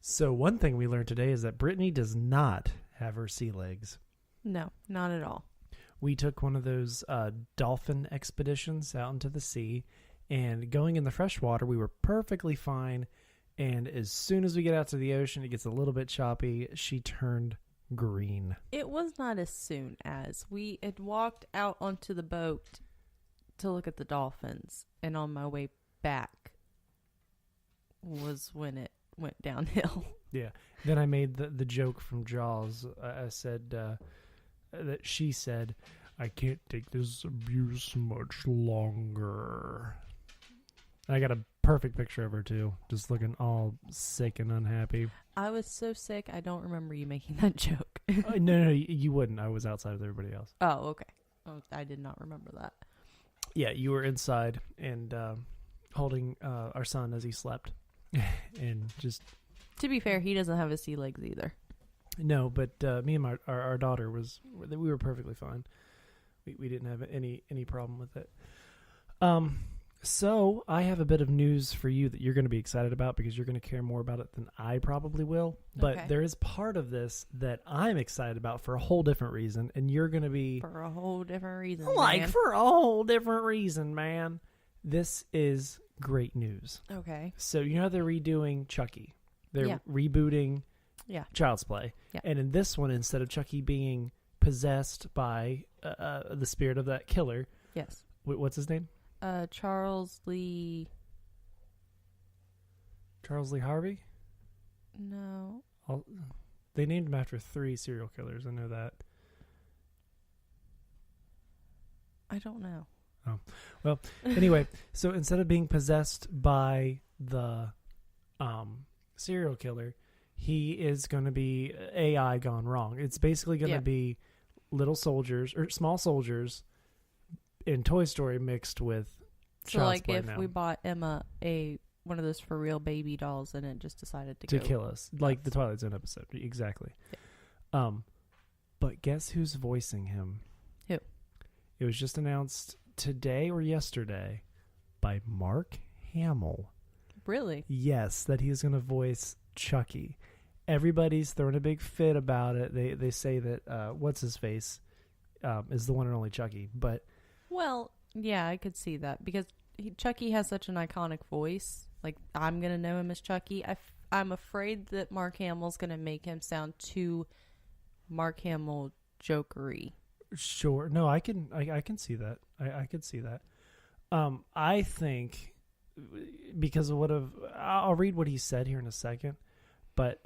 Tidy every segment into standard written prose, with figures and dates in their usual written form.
So one thing we learned today is that Brittany does not have her sea legs. No, not at all. We took one of those dolphin expeditions out into the sea, and going in the fresh water, we were perfectly fine. And as soon as we get out to the ocean, it gets a little bit choppy. She turned green. It was not as soon as we had walked out onto the boat to look at the dolphins, and on my way back was when it went downhill. Yeah. Then I made the joke from Jaws. I said that she said, "I can't take this abuse much longer." And I got a perfect picture of her too, just looking all sick and unhappy. I was so sick, I don't remember you making that joke. No, you wouldn't. I was outside with everybody else. Oh, okay. Oh, I did not remember that. Yeah, you were inside and holding our son as he slept. And just... To be fair, he doesn't have his sea legs either. No, but me and our daughter, we were perfectly fine. We didn't have any problem with it. So I have a bit of news for you that you're going to be excited about because you're going to care more about it than I probably will. But Okay. There is part of this that I'm excited about for a whole different reason, and you're going to be... For a whole different reason, Like, man. for a whole different reason, man. This is great news. Okay. So you know how they're redoing Chucky? They're Yeah. rebooting Yeah. Child's Play. Yeah. And in this one, instead of Chucky being possessed by the spirit of that killer... Yes. What's his name? Charles Lee... Charles Lee Harvey? No. They named him after 3 serial killers. I know that. I don't know. Oh. Well, anyway, so instead of being possessed by the serial killer, he is going to be AI gone wrong. It's basically going to be little soldiers or small soldiers in Toy Story mixed with So Child's like Play if now we bought Emma one of those for real baby dolls and it just decided to go kill us, like the Twilight Zone episode. Exactly. Yeah. But guess who's voicing him? Who? It was just announced today or yesterday by Mark Hamill. Really? Yes, that he's going to voice Chucky. Everybody's throwing a big fit about it. They say that what's his face is the one and only Chucky. But Well, yeah, I could see that because Chucky has such an iconic voice. Like, I'm going to know him as Chucky. I'm afraid that Mark Hamill's going to make him sound too Mark Hamill jokery. sure, no, I can see that. I could see that. I think because of I'll read what he said here in a second, but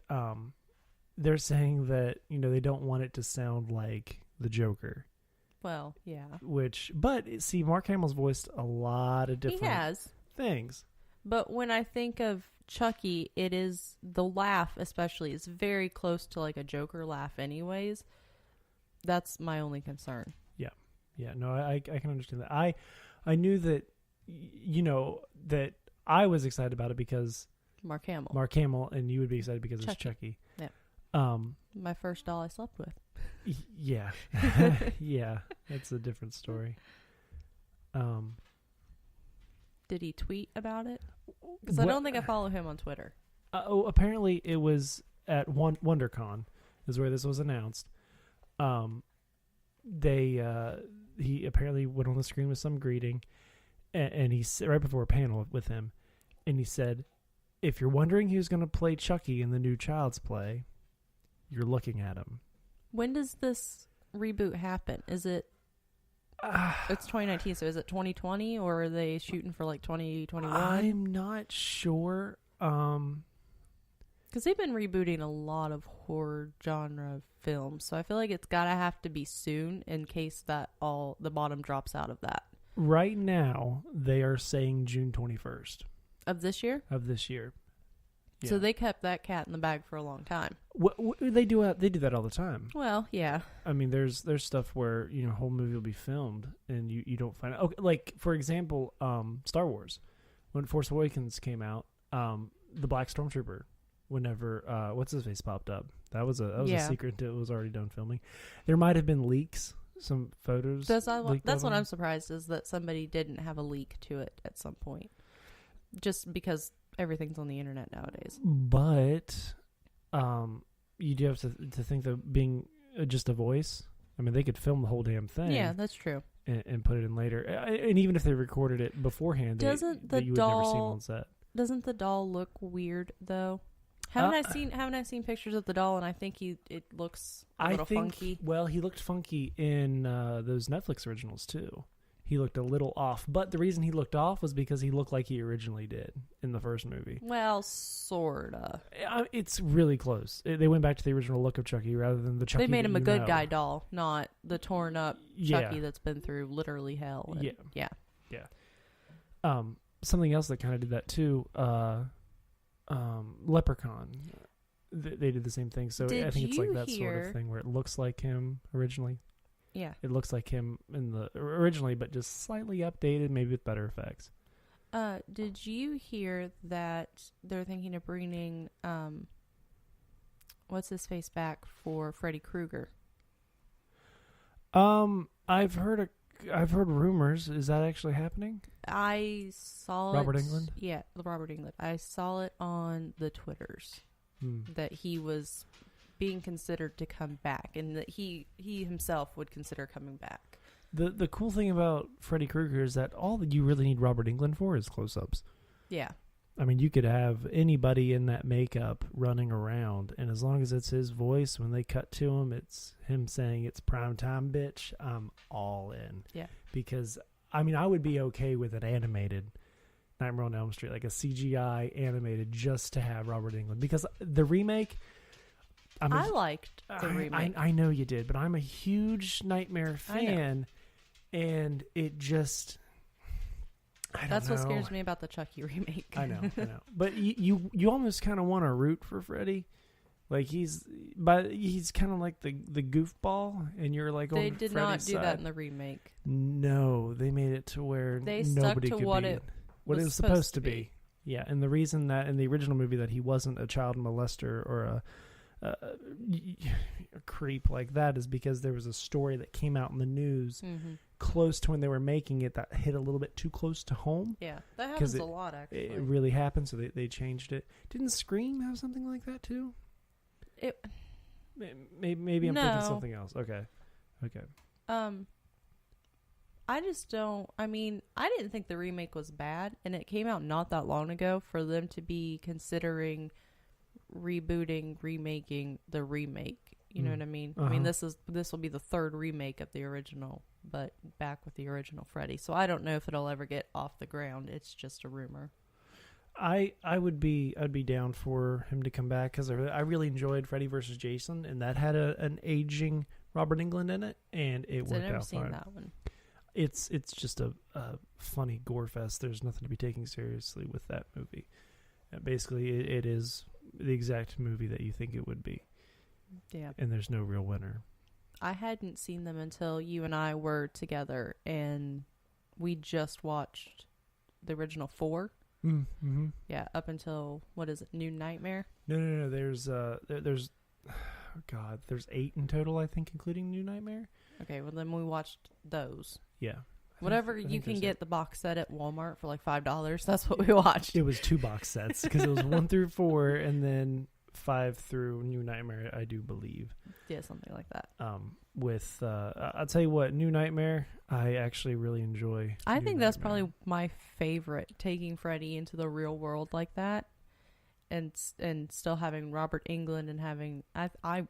they're saying that they don't want it to sound like the Joker. Well, yeah. But see, Mark Hamill's voiced a lot of different things. But when I think of Chucky, it is the laugh, especially, is very close to like a Joker laugh, anyways. That's my only concern. Yeah. No, I can understand that. I knew that that I was excited about it because Mark Hamill, and you would be excited because it's Chucky. Yeah. My first doll I slept with. Yeah. Yeah, that's a different story. Did he tweet about it? Because I don't think I follow him on Twitter. Apparently it was at WonderCon is where this was announced. He apparently went on the screen with some greeting, and he said right before a panel with him, and he said, "If you're wondering who's going to play Chucky in the new Child's Play, you're looking at him." When does this reboot happen? Is it? It's 2019, so is it 2020 or are they shooting for like 2021? I'm not sure. Because they've been rebooting a lot of horror genre films, so I feel like it's gotta have to be soon in case that all the bottom drops out of that. Right now, they are saying June 21st Of this year? of this year. Yeah. So they kept that cat in the bag for a long time. They do that all the time. Well, yeah. I mean, there's stuff where a whole movie will be filmed and you don't find it. Okay, like for example, Star Wars, when Force Awakens came out, the Black Stormtrooper, whenever what's his face popped up, that was a secret until it was already done filming. There might have been leaks, some photos. That's what I'm surprised is that somebody didn't have a leak to it at some point, just because everything's on the internet nowadays. But you do have to think that being just a voice. I mean, they could film the whole damn thing. Yeah, that's true. And put it in later. And even if they recorded it beforehand, you would never see them on set. Doesn't the doll look weird though? Haven't I seen pictures of the doll, and I think it looks a little funky. Well, he looked funky in those Netflix originals too. He looked a little off, but the reason he looked off was because he looked like he originally did in the first movie. Well, sorta. It's really close. They went back to the original look of Chucky rather than the Chucky. They made him a good guy doll, not the torn up Chucky Yeah. that's been through literally hell. And, Yeah. Something else that kind of did that too. Leprechaun. They did the same thing. So I think it's like that sort of thing where it looks like him originally. Yeah. It looks like him in the originally, but just slightly updated, maybe with better effects. Did you hear that they're thinking of bringing what's his face back for Freddy Krueger? I've heard rumors. Is that actually happening? I saw Robert Englund? Yeah, Robert Englund. I saw it on the Twitters that he was being considered to come back, and that he himself would consider coming back. The cool thing about Freddy Krueger is that all that you really need Robert Englund for is close-ups. Yeah. I mean, you could have anybody in that makeup running around, and as long as it's his voice, when they cut to him, it's him saying, "It's prime time, bitch," I'm all in. Yeah. Because, I mean, I would be okay with an animated Nightmare on Elm Street, like a CGI animated, just to have Robert Englund. Because the remake... I liked the remake. I know you did, but I'm a huge Nightmare fan, and it just... That's what scares me about the Chucky remake. I know. But you almost kind of want to root for Freddy. Like he's kind of like the goofball, and you're like, they on did Freddy's not do side. that in the remake. No, they made it to where they nobody stuck to could what be it what it was supposed to be. Yeah, and the reason that in the original movie that he wasn't a child molester or a creep like that is because there was a story that came out in the news close to when they were making it that hit a little bit too close to home. Yeah, that happens a lot, actually. It really happened, so they changed it. Didn't Scream have something like that too? Maybe I'm thinking something else. Okay. I just don't... I mean, I didn't think the remake was bad, and it came out not that long ago for them to be considering remaking the remake. You know what I mean? I mean, this will be the third remake of the original, but back with the original Freddy. So I don't know if it'll ever get off the ground. It's just a rumor. I'd be down for him to come back because I really enjoyed Freddy vs. Jason, and that had an aging Robert Englund in it, and it worked out fine. I've never seen that one. It's just a funny gore fest. There's nothing to be taken seriously with that movie. Basically, it is the exact movie that you think it would be. Yeah. And there's no real winner. I hadn't seen them until you and I were together, and we just watched the original 4. Mm-hmm. Yeah, up until, what is it, New Nightmare? No. There's 8 in total, I think, including New Nightmare. Okay, well then we watched those. Yeah. Whatever you can get the box set at Walmart for like $5. That's what we watched. It was 2 box sets because it was 1 through 4 and then 5 through New Nightmare, I do believe. Yeah, something like that. I'll tell you what, New Nightmare, I actually really enjoy. I think that's probably my favorite, taking Freddy into the real world like that, and still having Robert Englund and having I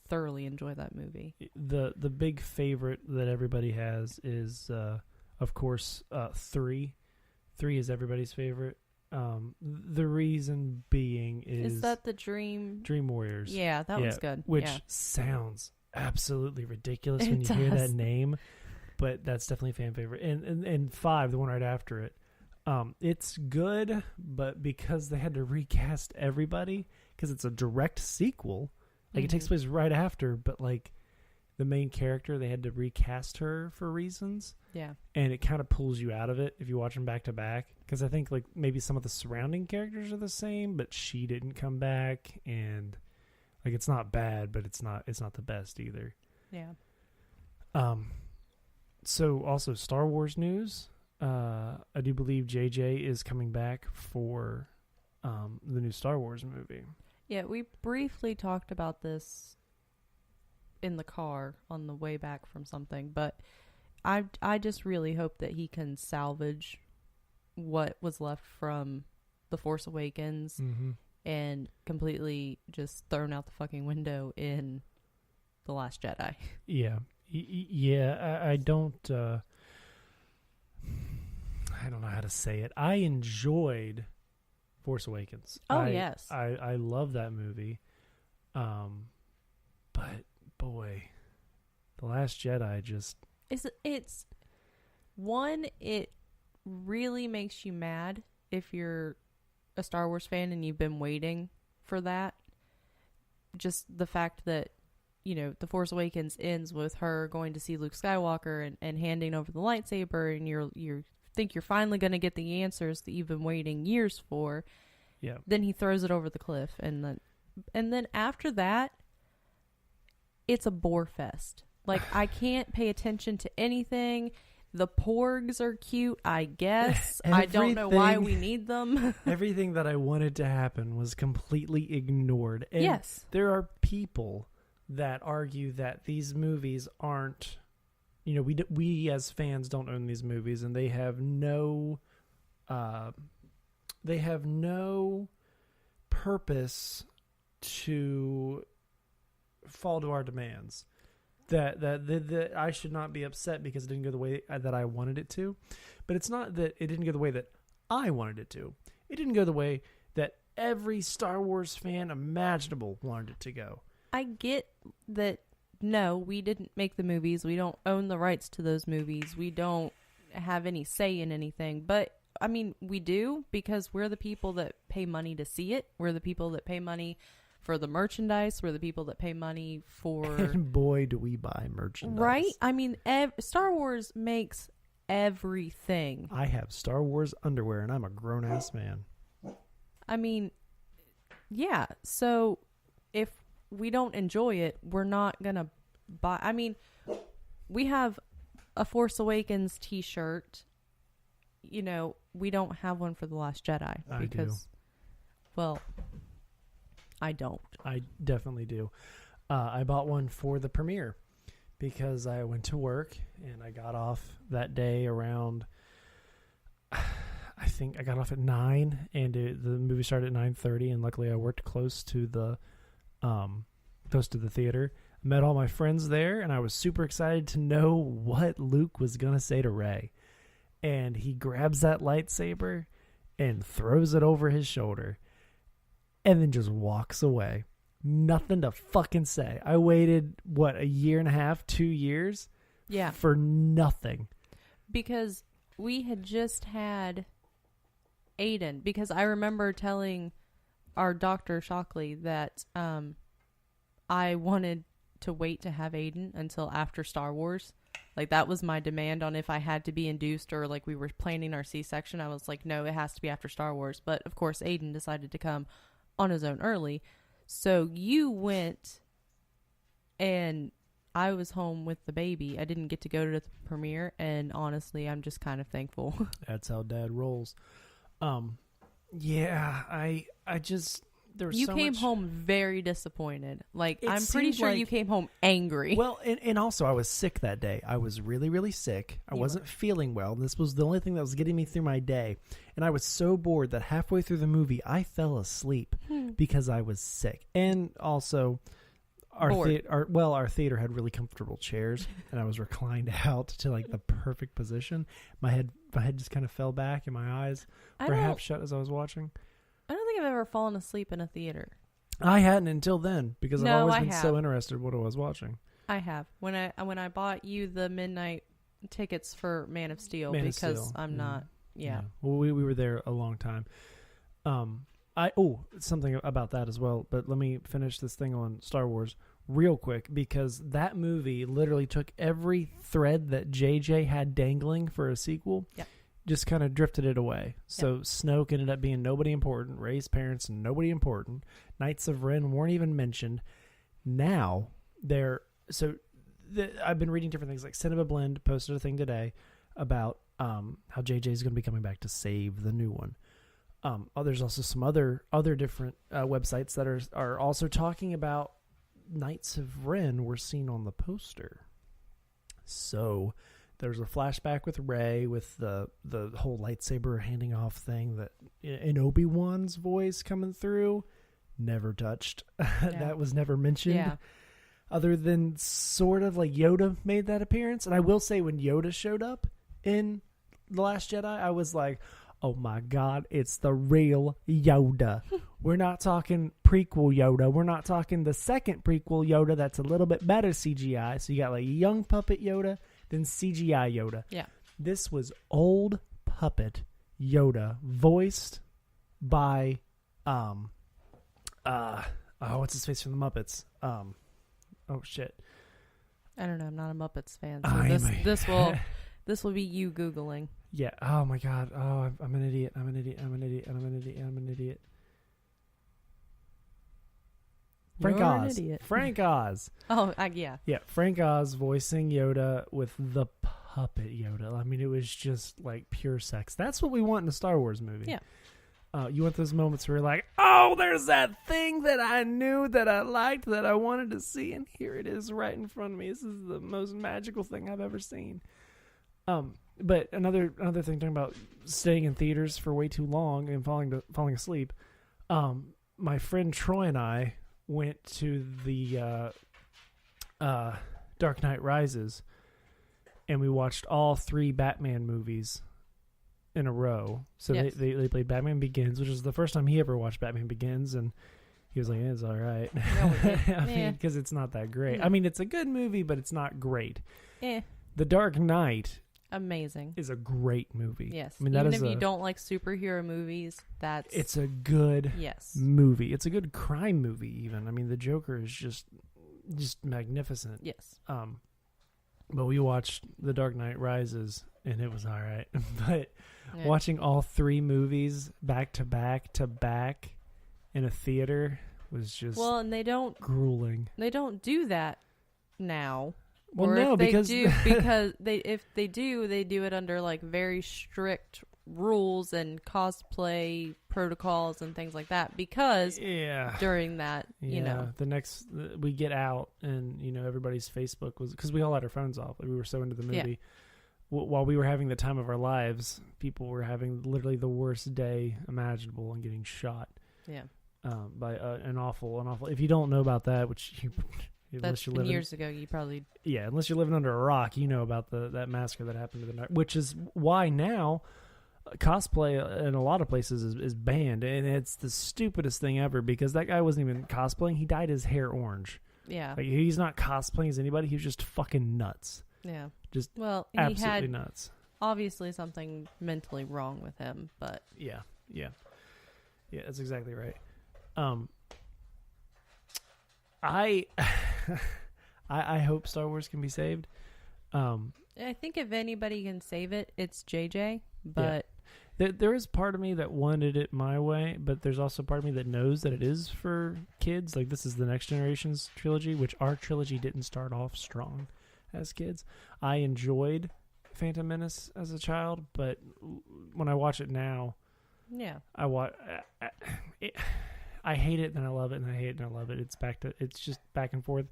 thoroughly enjoy that movie. The big favorite that everybody has is of course 3. 3 is everybody's favorite. The reason being is that the Dream Warriors? Yeah, that was good. Which sounds absolutely ridiculous when you hear that name, but that's definitely a fan favorite. And 5, the one right after it, it's good, but because they had to recast everybody because it's a direct sequel, like it takes place right after, but like the main character, they had to recast her for reasons. Yeah. And it kind of pulls you out of it if you watch them back to back. Because I think like maybe some of the surrounding characters are the same, but she didn't come back. And like it's not bad, but it's not the best either. Yeah. So also Star Wars news. I do believe JJ is coming back for the new Star Wars movie. Yeah, we briefly talked about this in the car on the way back from something, but I just really hope that he can salvage what was left from The Force Awakens and completely just thrown out the fucking window in The Last Jedi. Yeah. Yeah, I don't know how to say it. I enjoyed Force Awakens. Yes. I love that movie. But boy, The Last Jedi just... It's one, it really makes you mad if you're a Star Wars fan and you've been waiting for that. Just the fact that, you know, The Force Awakens ends with her going to see Luke Skywalker and handing over the lightsaber, and you think you're finally going to get the answers that you've been waiting years for. Yeah. Then he throws it over the cliff, and then after that, it's a bore fest. Like, I can't pay attention to anything. The porgs are cute, I guess. I don't know why we need them. Everything that I wanted to happen was completely ignored. And yes. There are people that argue that these movies aren't, you know, we as fans don't own these movies, and they have no purpose to fall to our demands. That I should not be upset because it didn't go the way that I wanted it to. But it's not that it didn't go the way that I wanted it to. It didn't go the way that every Star Wars fan imaginable wanted it to go. I get that, no, we didn't make the movies. We don't own the rights to those movies. We don't have any say in anything. But, I mean, we do, because we're the people that pay money to see it. We're the people that pay money for the merchandise. We're the people that pay money for... And boy, do we buy merchandise. Right? I mean, Star Wars makes everything. I have Star Wars underwear, and I'm a grown-ass man. I mean, yeah. So, if we don't enjoy it, we're not going to buy... I mean, we have a Force Awakens t-shirt. You know, we don't have one for The Last Jedi. Because, well... I don't. I definitely do. I bought one for the premiere because I went to work and I got off that day around, I think I got off at 9, and the movie started at 9:30, and luckily I worked close to the theater. I met all my friends there, and I was super excited to know what Luke was going to say to Rey. And he grabs that lightsaber and throws it over his shoulder. And then just walks away. Nothing to fucking say. I waited, a year and a half, 2 years? Yeah. For nothing. Because we had just had Aiden. Because I remember telling our Dr. Shockley that I wanted to wait to have Aiden until after Star Wars. Like, that was my demand on if I had to be induced or, like, we were planning our C-section. I was like, no, it has to be after Star Wars. But, of course, Aiden decided to come on his own early. So you went, and I was home with the baby. I didn't get to go to the premiere, and honestly, I'm just kind of thankful. That's how Dad rolls. Yeah, I just... You came home very disappointed. Like, I'm pretty sure like, you came home angry. Well, and also I was sick that day. I was really, really sick. I wasn't feeling well. This was the only thing that was getting me through my day. And I was so bored that halfway through the movie, I fell asleep because I was sick. And also, our theater had really comfortable chairs, and I was reclined out to like the perfect position. My head just kind of fell back, and my eyes were half shut as I was watching. I don't think I've ever fallen asleep in a theater. I hadn't until then because I've always been so interested in what I was watching. I have. When I bought you the midnight tickets for Man of Steel I'm not. Yeah. Well, we were there a long time. Something about that as well. But let me finish this thing on Star Wars real quick, because that movie literally took every thread that JJ had dangling for a sequel. Yeah. Just kind of drifted it away. So Snoke ended up being nobody important. Rey's parents, nobody important. Knights of Ren weren't even mentioned. Now, I've been reading different things. Like Cinema Blend posted a thing today about how JJ is going to be coming back to save the new one. There's also some other different websites that are also talking about Knights of Ren were seen on the poster. So there's a flashback with Rey with the whole lightsaber handing off thing that in Obi-Wan's voice coming through. Never touched. Yeah. That was never mentioned. Yeah. Other than sort of like Yoda made that appearance. And I will say when Yoda showed up in The Last Jedi, I was like, oh my God, it's the real Yoda. We're not talking prequel Yoda. We're not talking the second prequel Yoda that's a little bit better CGI. So you got like young puppet Yoda, then CGI Yoda. Yeah. This was old puppet Yoda voiced by what's his face from the Muppets? Oh shit. I don't know. I'm not a Muppets fan, so this will be you Googling. Yeah. Oh my God. Oh, I'm an idiot. I'm an idiot. Frank You're Oz. an idiot. Frank Oz. Oh, yeah. Yeah. Frank Oz voicing Yoda with the puppet Yoda. I mean, it was just like pure sex. That's what we want in a Star Wars movie. Yeah. You want those moments where you're like, oh, there's that thing that I knew that I liked that I wanted to see, and here it is right in front of me. This is the most magical thing I've ever seen. But another thing, talking about staying in theaters for way too long and falling asleep. My friend Troy and I went to the Dark Knight Rises, and we watched all 3 Batman movies in a row. So yes. they played Batman Begins, which is the first time he ever watched Batman Begins, and he was like, it's all right. I mean, because it's not that great. No. I mean, it's a good movie, but it's not great. Eh. The Dark Knight Amazing. is a great movie. Yes. I mean, Even if you don't like superhero movies, it's a good movie. It's a good crime movie even. I mean, the Joker is just magnificent. Yes. But we watched The Dark Knight Rises and it was all right. But yeah. Watching all 3 movies back to back to back in a theater was just and they don't grueling. They don't do that now. Well, or no, if they because do, if they do it under like very strict rules and cosplay protocols and things like that. Because during that, you know, the next we get out and everybody's Facebook was because we all had our phones off. Like, we were so into the movie. Yeah. While we were having the time of our lives, people were having literally the worst day imaginable and getting shot. Yeah. By an awful. If you don't know about that, which you. That's been years ago. You probably unless you're living under a rock, you know about that massacre that happened to the night, which is why now cosplay in a lot of places is banned, and it's the stupidest thing ever because that guy wasn't even cosplaying; he dyed his hair orange. Yeah, like, he's not cosplaying as anybody; he was just fucking nuts. Yeah, just absolutely he had nuts. Obviously, something mentally wrong with him, but yeah, that's exactly right. I hope Star Wars can be saved. I think if anybody can save it, it's JJ. But there is part of me that wanted it my way, but there's also part of me that knows that it is for kids. Like, this is the Next Generation's trilogy, which our trilogy didn't start off strong as kids. I enjoyed Phantom Menace as a child, but when I watch it now, I hate it, then I love it, and I hate it, and I love it. It's just back and forth.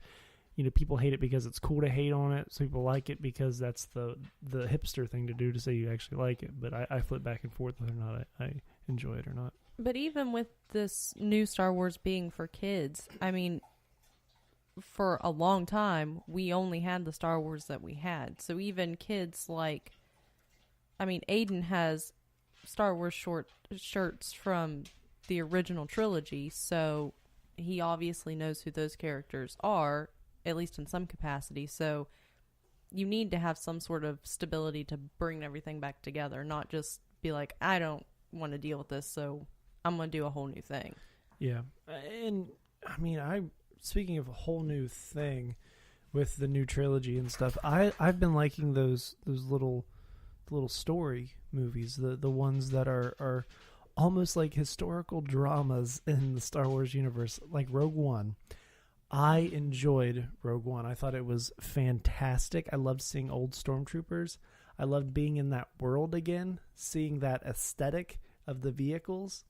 People hate it because it's cool to hate on it. So people like it because that's the hipster thing to do, to say you actually like it. But I flip back and forth whether or not I enjoy it or not. But even with this new Star Wars being for kids, I mean, for a long time, we only had the Star Wars that we had. So even kids Aiden has Star Wars shirts from the original trilogy, so he obviously knows who those characters are, at least in some capacity. So you need to have some sort of stability to bring everything back together, not just be like, I don't want to deal with this, so I'm going to do a whole new thing. Yeah. And I mean, speaking of a whole new thing with the new trilogy and stuff, I've been liking those little story movies, the ones that are almost like historical dramas in the Star Wars universe, like Rogue One. I enjoyed Rogue One. I thought it was fantastic. I loved seeing old stormtroopers. I loved being in that world again, seeing that aesthetic of the vehicles,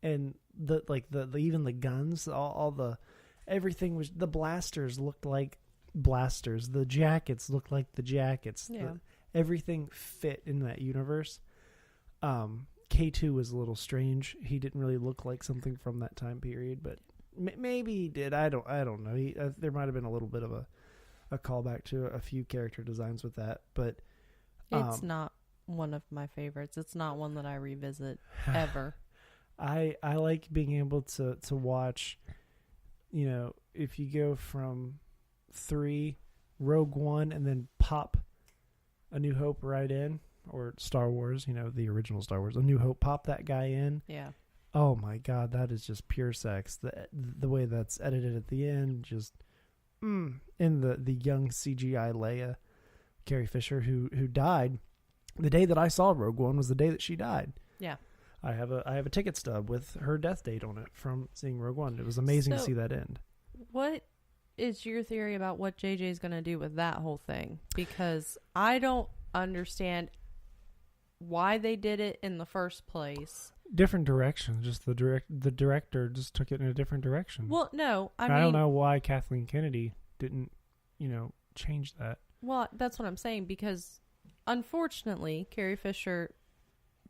and the even the guns, all the everything was, the blasters looked like blasters, the jackets looked like the jackets. Yeah. Everything fit in that universe. K2 was a little strange. He didn't really look like something from that time period, but maybe he did. I don't know. There might have been a little bit of a callback to a few character designs with that, but it's not one of my favorites. It's not one that I revisit ever. I like being able to watch, if you go from 3, Rogue One, and then pop A New Hope right in, or Star Wars, the original Star Wars, A New Hope, pop that guy in. Yeah. Oh my God, that is just pure sex. The way that's edited at the end, just in the young CGI Leia, Carrie Fisher, who died the day that I saw Rogue One was the day that she died. Yeah. I have a ticket stub with her death date on it from seeing Rogue One. It was amazing to see that end. What is your theory about what JJ's going to do with that whole thing? Because I don't understand why they did it in the first place. Different direction. Just the director just took it in a different direction. Well, no, I mean, I don't know why Kathleen Kennedy didn't, change that. Well, that's what I'm saying, because unfortunately, Carrie Fisher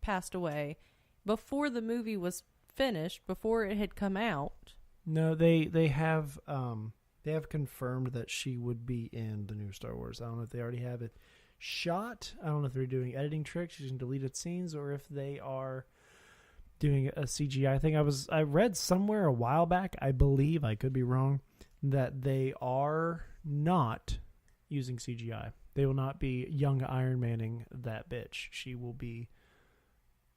passed away before the movie was finished, before it had come out. No, they have confirmed that she would be in the new Star Wars. I don't know if they already have it shot. I don't know if they're doing editing tricks using deleted scenes, or if they are doing a CGI thing. I read somewhere a while back, I believe, I could be wrong, that they are not using CGI. They will not be young Iron Manning that bitch. She will be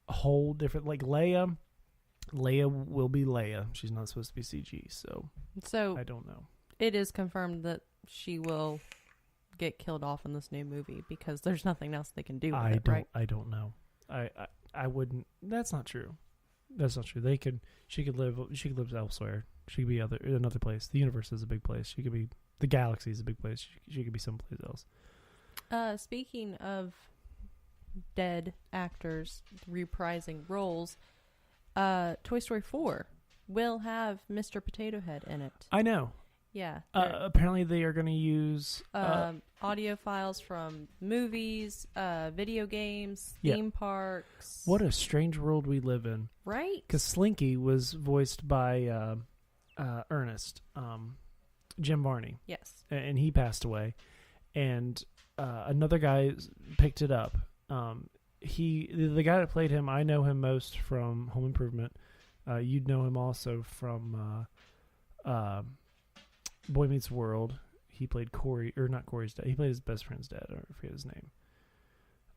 a whole different, like Leia will be Leia. She's not supposed to be CG, so I don't know. It is confirmed that she will get killed off in this new movie because there's nothing else they can do with it, right? I don't know. I wouldn't. That's not true. That's not true. She could live elsewhere. She could be another place. The universe is a big place. She could be, the galaxy is a big place. She could be someplace else. Speaking of dead actors reprising roles, Toy Story 4 will have Mr. Potato Head in it. I know. Yeah. Apparently they are going to use audio files from movies, video games, theme parks. What a strange world we live in. Right? Because Slinky was voiced by Ernest, Jim Varney. Yes. And he passed away. And another guy picked it up. The guy that played him, I know him most from Home Improvement. You'd know him also from Boy Meets World. He played Corey, or not Corey's dad. He played his best friend's dad. I forget his name.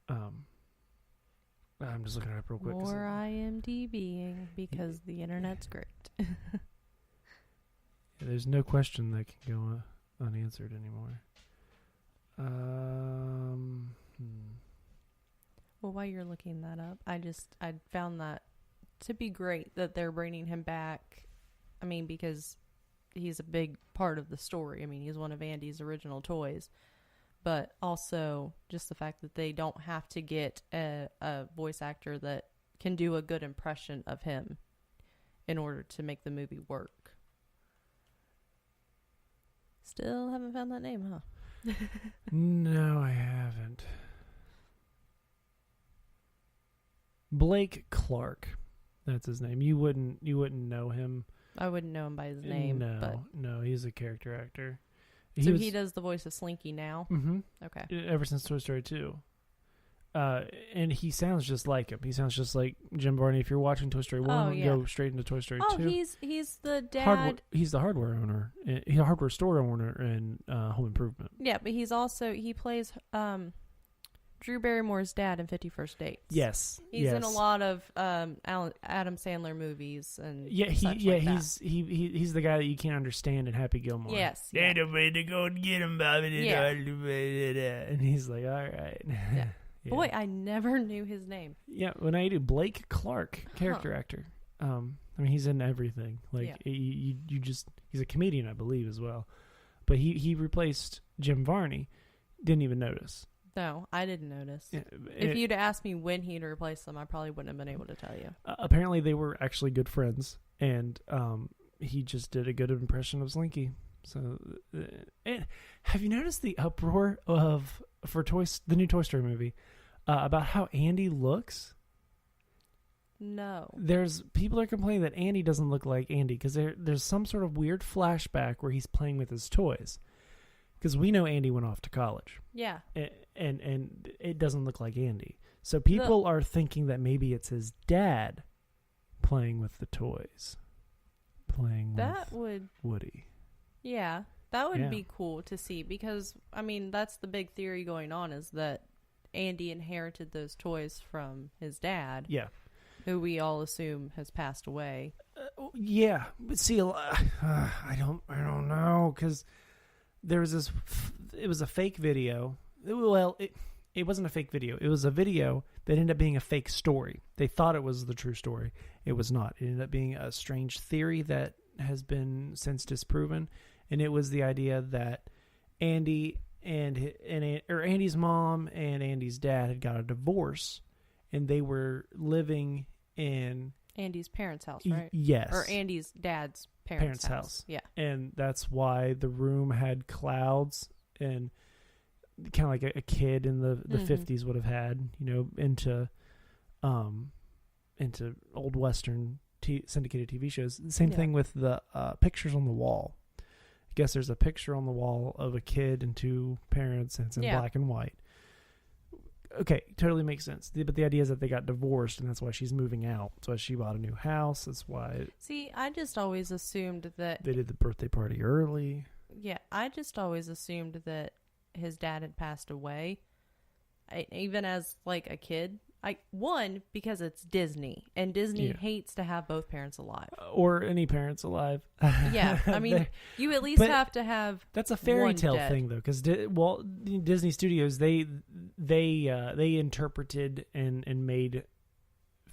I'm just looking it up real quick. More IMDbing because the internet's great. There's no question that can go unanswered anymore. Well, while you're looking that up, I found that to be great that they're bringing him back. I mean, because he's a big part of the story. I mean, he's one of Andy's original toys. But also just the fact that they don't have to get a voice actor that can do a good impression of him in order to make the movie work. Still haven't found that name, huh? No, I haven't. Blake Clark. That's his name. You wouldn't know him. I wouldn't know him by his name. No, he's a character actor. He does the voice of Slinky now? Mm-hmm. Okay. Ever since Toy Story 2. And he sounds just like him. He sounds just like Jim Varney. If you're watching Toy Story 1, go straight into Toy Story 2. He's the dad. He's the hardware owner. He's a hardware store owner in Home Improvement. Yeah, but he plays Drew Barrymore's dad in 51st Dates. Yes. He's in a lot of Adam Sandler movies and he's the guy that you can't understand in Happy Gilmore. Yes. Yeah. They're way to go and get him, Bobby. Yeah. And he's like, all right. Yeah. Yeah. Boy, I never knew his name. Yeah, when I do Blake Clark, character actor. I mean, he's in everything. Like he's a comedian, I believe, as well. But he replaced Jim Varney. Didn't even notice. No, I didn't notice. Yeah, If you'd asked me when he'd replaced them, I probably wouldn't have been able to tell you. Apparently, they were actually good friends, and he just did a good impression of Slinky. So, and have you noticed the uproar for the new Toy Story movie about how Andy looks? No. People are complaining that Andy doesn't look like Andy because there's some sort of weird flashback where he's playing with his toys. Because we know Andy went off to college. Yeah. And it doesn't look like Andy. So people are thinking that maybe it's his dad playing with the toys. With Woody. Yeah. That would be cool to see because, I mean, that's the big theory going on is that Andy inherited those toys from his dad. Yeah. Who we all assume has passed away. Yeah. But see, I don't know because there was this, it was a fake video. Well, it wasn't a fake video. It was a video that ended up being a fake story. They thought it was the true story. It was not. It ended up being a strange theory that has been since disproven. And it was the idea that Andy Andy's mom and Andy's dad had got a divorce and they were living in Andy's parents' house, right? Yes. Or Andy's dad's parents' house. Yeah. And that's why the room had clouds and kind of like a kid in the 50s would have had, into old Western syndicated TV shows. Same thing with the pictures on the wall. I guess there's a picture on the wall of a kid and two parents and it's in black and white. Okay, totally makes sense. But the idea is that they got divorced, and that's why she's moving out. That's why she bought a new house. That's why. See, I just always assumed that they did the birthday party early. Yeah, I just always assumed that his dad had passed away, even as like a kid. Because it's Disney, and Disney hates to have both parents alive. Or any parents alive. Yeah, I mean, you at least have to have. That's a fairy tale thing, though, because Disney Studios they interpreted and made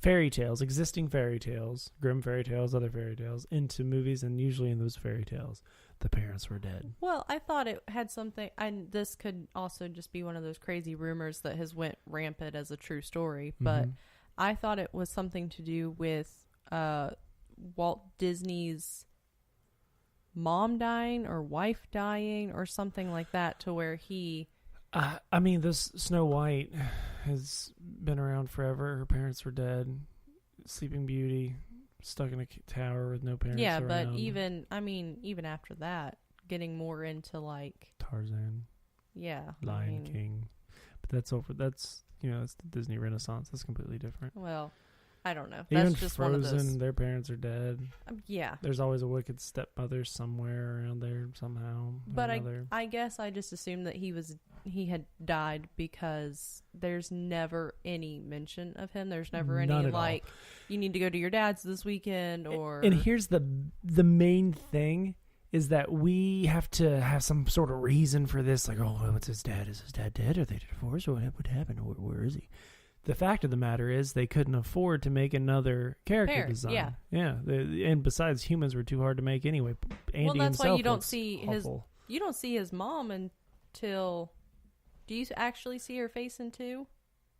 fairy tales, existing fairy tales, Grimm fairy tales, other fairy tales, into movies, and usually in those fairy tales, the parents were dead. Well, I thought it had something, and this could also just be one of those crazy rumors that has went rampant as a true story, but I thought it was something to do with Walt Disney's mom dying or wife dying or something like that, to where he... I mean, this Snow White has been around forever. Her parents were dead. Sleeping Beauty, stuck in a tower with no parents around. But even after that, getting more into like... Tarzan. Yeah. Lion King. But that's over. That's the Disney Renaissance. That's completely different. Well, I don't know. Even That's just Frozen, one of those. their parents are dead. Yeah. There's always a wicked stepmother somewhere around there somehow. But I guess I just assumed that he had died because there's never any mention of him. There's never any like, you need to go to your dad's this weekend or... And here's the main thing is that we have to have some sort of reason for this. Like, oh, what's his dad? Is his dad dead? Are they divorced? What happened? Where is he? The fact of the matter is they couldn't afford to make another character design. Yeah. And besides, humans were too hard to make anyway. Andy that's why you don't looks see awful. You don't see his mom until... Do you actually see her face in 2?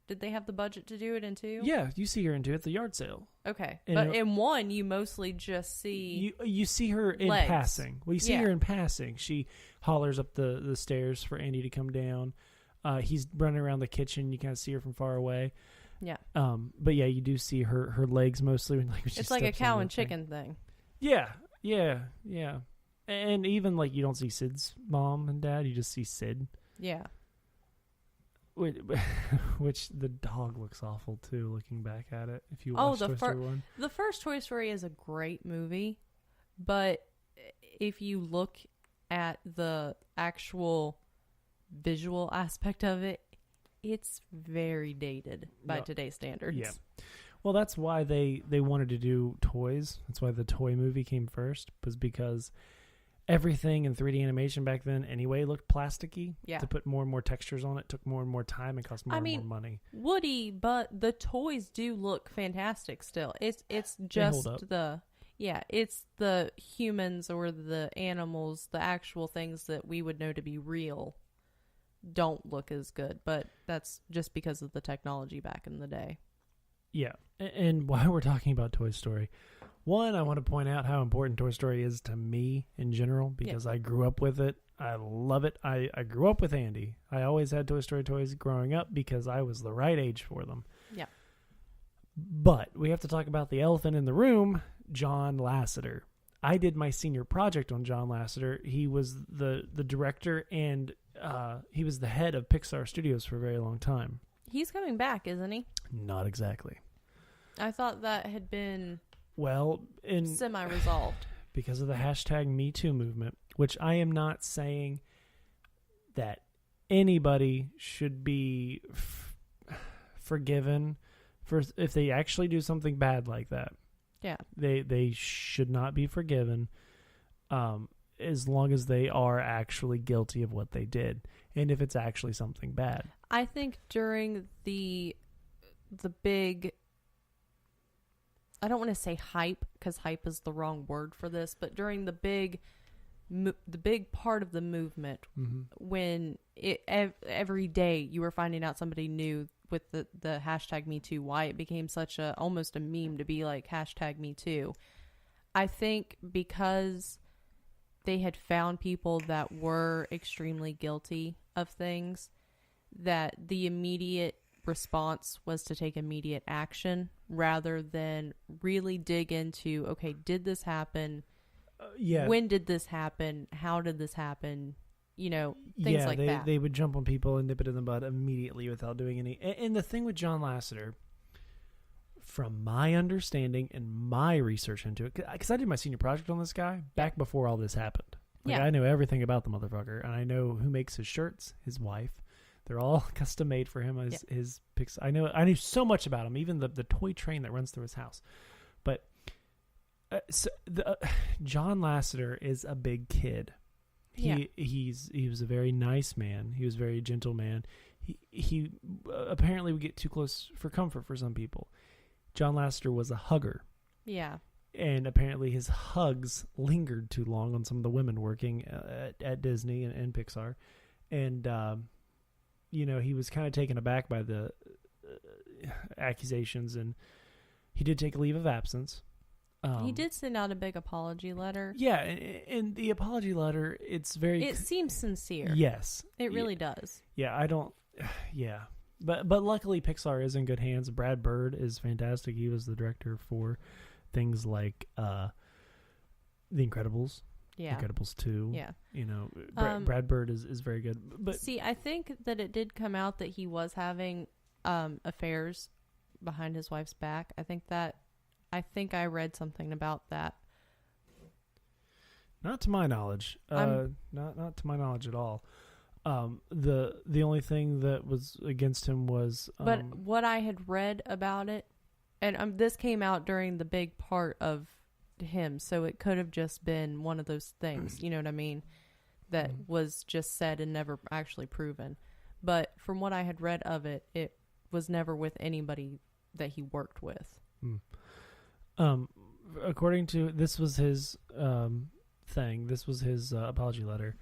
Did they have the budget to do it in 2? Yeah, you see her in 2 at the yard sale. Okay, but in 1, you mostly just see... You see her in legs. passing. Well, you see her in passing. She hollers up the stairs for Andy to come down. He's running around the kitchen. You kind of see her from far away. Yeah. But yeah, you do see her legs mostly. It's like a cow and chicken thing. Yeah. And even like you don't see Sid's mom and dad. You just see Sid. Yeah. Which the dog looks awful too. Looking back at it, if you watch Toy Story 1, the first Toy Story is a great movie, but if you look at the actual visual aspect of it, it's very dated by today's standards. Yeah. Well, that's why they wanted to do toys. That's why the toy movie came first, was because everything in 3D animation back then anyway looked plasticky. Yeah. To put more and more textures on it took more and more time and cost more and more money. Woody, but the toys do look fantastic still. It's just it's the humans or the animals, the actual things that we would know to be real don't look as good, but that's just because of the technology back in the day. Yeah. And while we're talking about Toy Story, one, I want to point out how important Toy Story is to me in general because I grew up with it. I love it. I grew up with Andy. I always had Toy Story toys growing up because I was the right age for them. Yeah. But we have to talk about the elephant in the room, John Lasseter. I did my senior project on John Lasseter. He was the director and he was the head of Pixar Studios for a very long time. He's coming back, isn't he? Not exactly. I thought that had been semi-resolved. Because of the hashtag Me Too movement, which I am not saying that anybody should be forgiven for if they actually do something bad like that. Yeah. They should not be forgiven as long as they are actually guilty of what they did and if it's actually something bad. I think during the big, I don't want to say hype because hype is the wrong word for this, but during the big part of the movement, when every day you were finding out somebody new with the hashtag Me Too, why it became such almost a meme to be like hashtag Me Too. I think because they had found people that were extremely guilty of things, that the immediate response was to take immediate action rather than really dig into, okay, did this happen? When did this happen? How did this happen? Things like that. They would jump on people and nip it in the bud immediately without doing any. And the thing with John Lasseter, from my understanding and my research into it, because I did my senior project on this guy back before all this happened. I know everything about the motherfucker, and I know who makes his shirts, his wife. They're all custom made for him. His picks. I knew so much about him, even the toy train that runs through his house. But John Lasseter is a big kid. He was a very nice man. He was a very gentle man. He apparently would get too close for comfort for some people. John Lasseter was a hugger. Yeah. And apparently his hugs lingered too long on some of the women working at Disney and Pixar. And, he was kind of taken aback by the accusations, and he did take a leave of absence. He did send out a big apology letter. Yeah, and the apology letter, it seems sincere. Yes. It really does. Yeah, But luckily Pixar is in good hands. Brad Bird is fantastic. He was the director for things like The Incredibles. Yeah. Incredibles 2. Yeah. Brad Bird is very good. But see, I think that it did come out that he was having affairs behind his wife's back. I think I read something about that. Not to my knowledge. Not to my knowledge at all. The only thing that was against him was but what I had read about it, and this came out during the big part of him, so it could have just been one of those things, you know what I mean, that was just said and never actually proven. But from what I had read of it, it was never with anybody that he worked with. According to, this was his thing. This was his apology letter.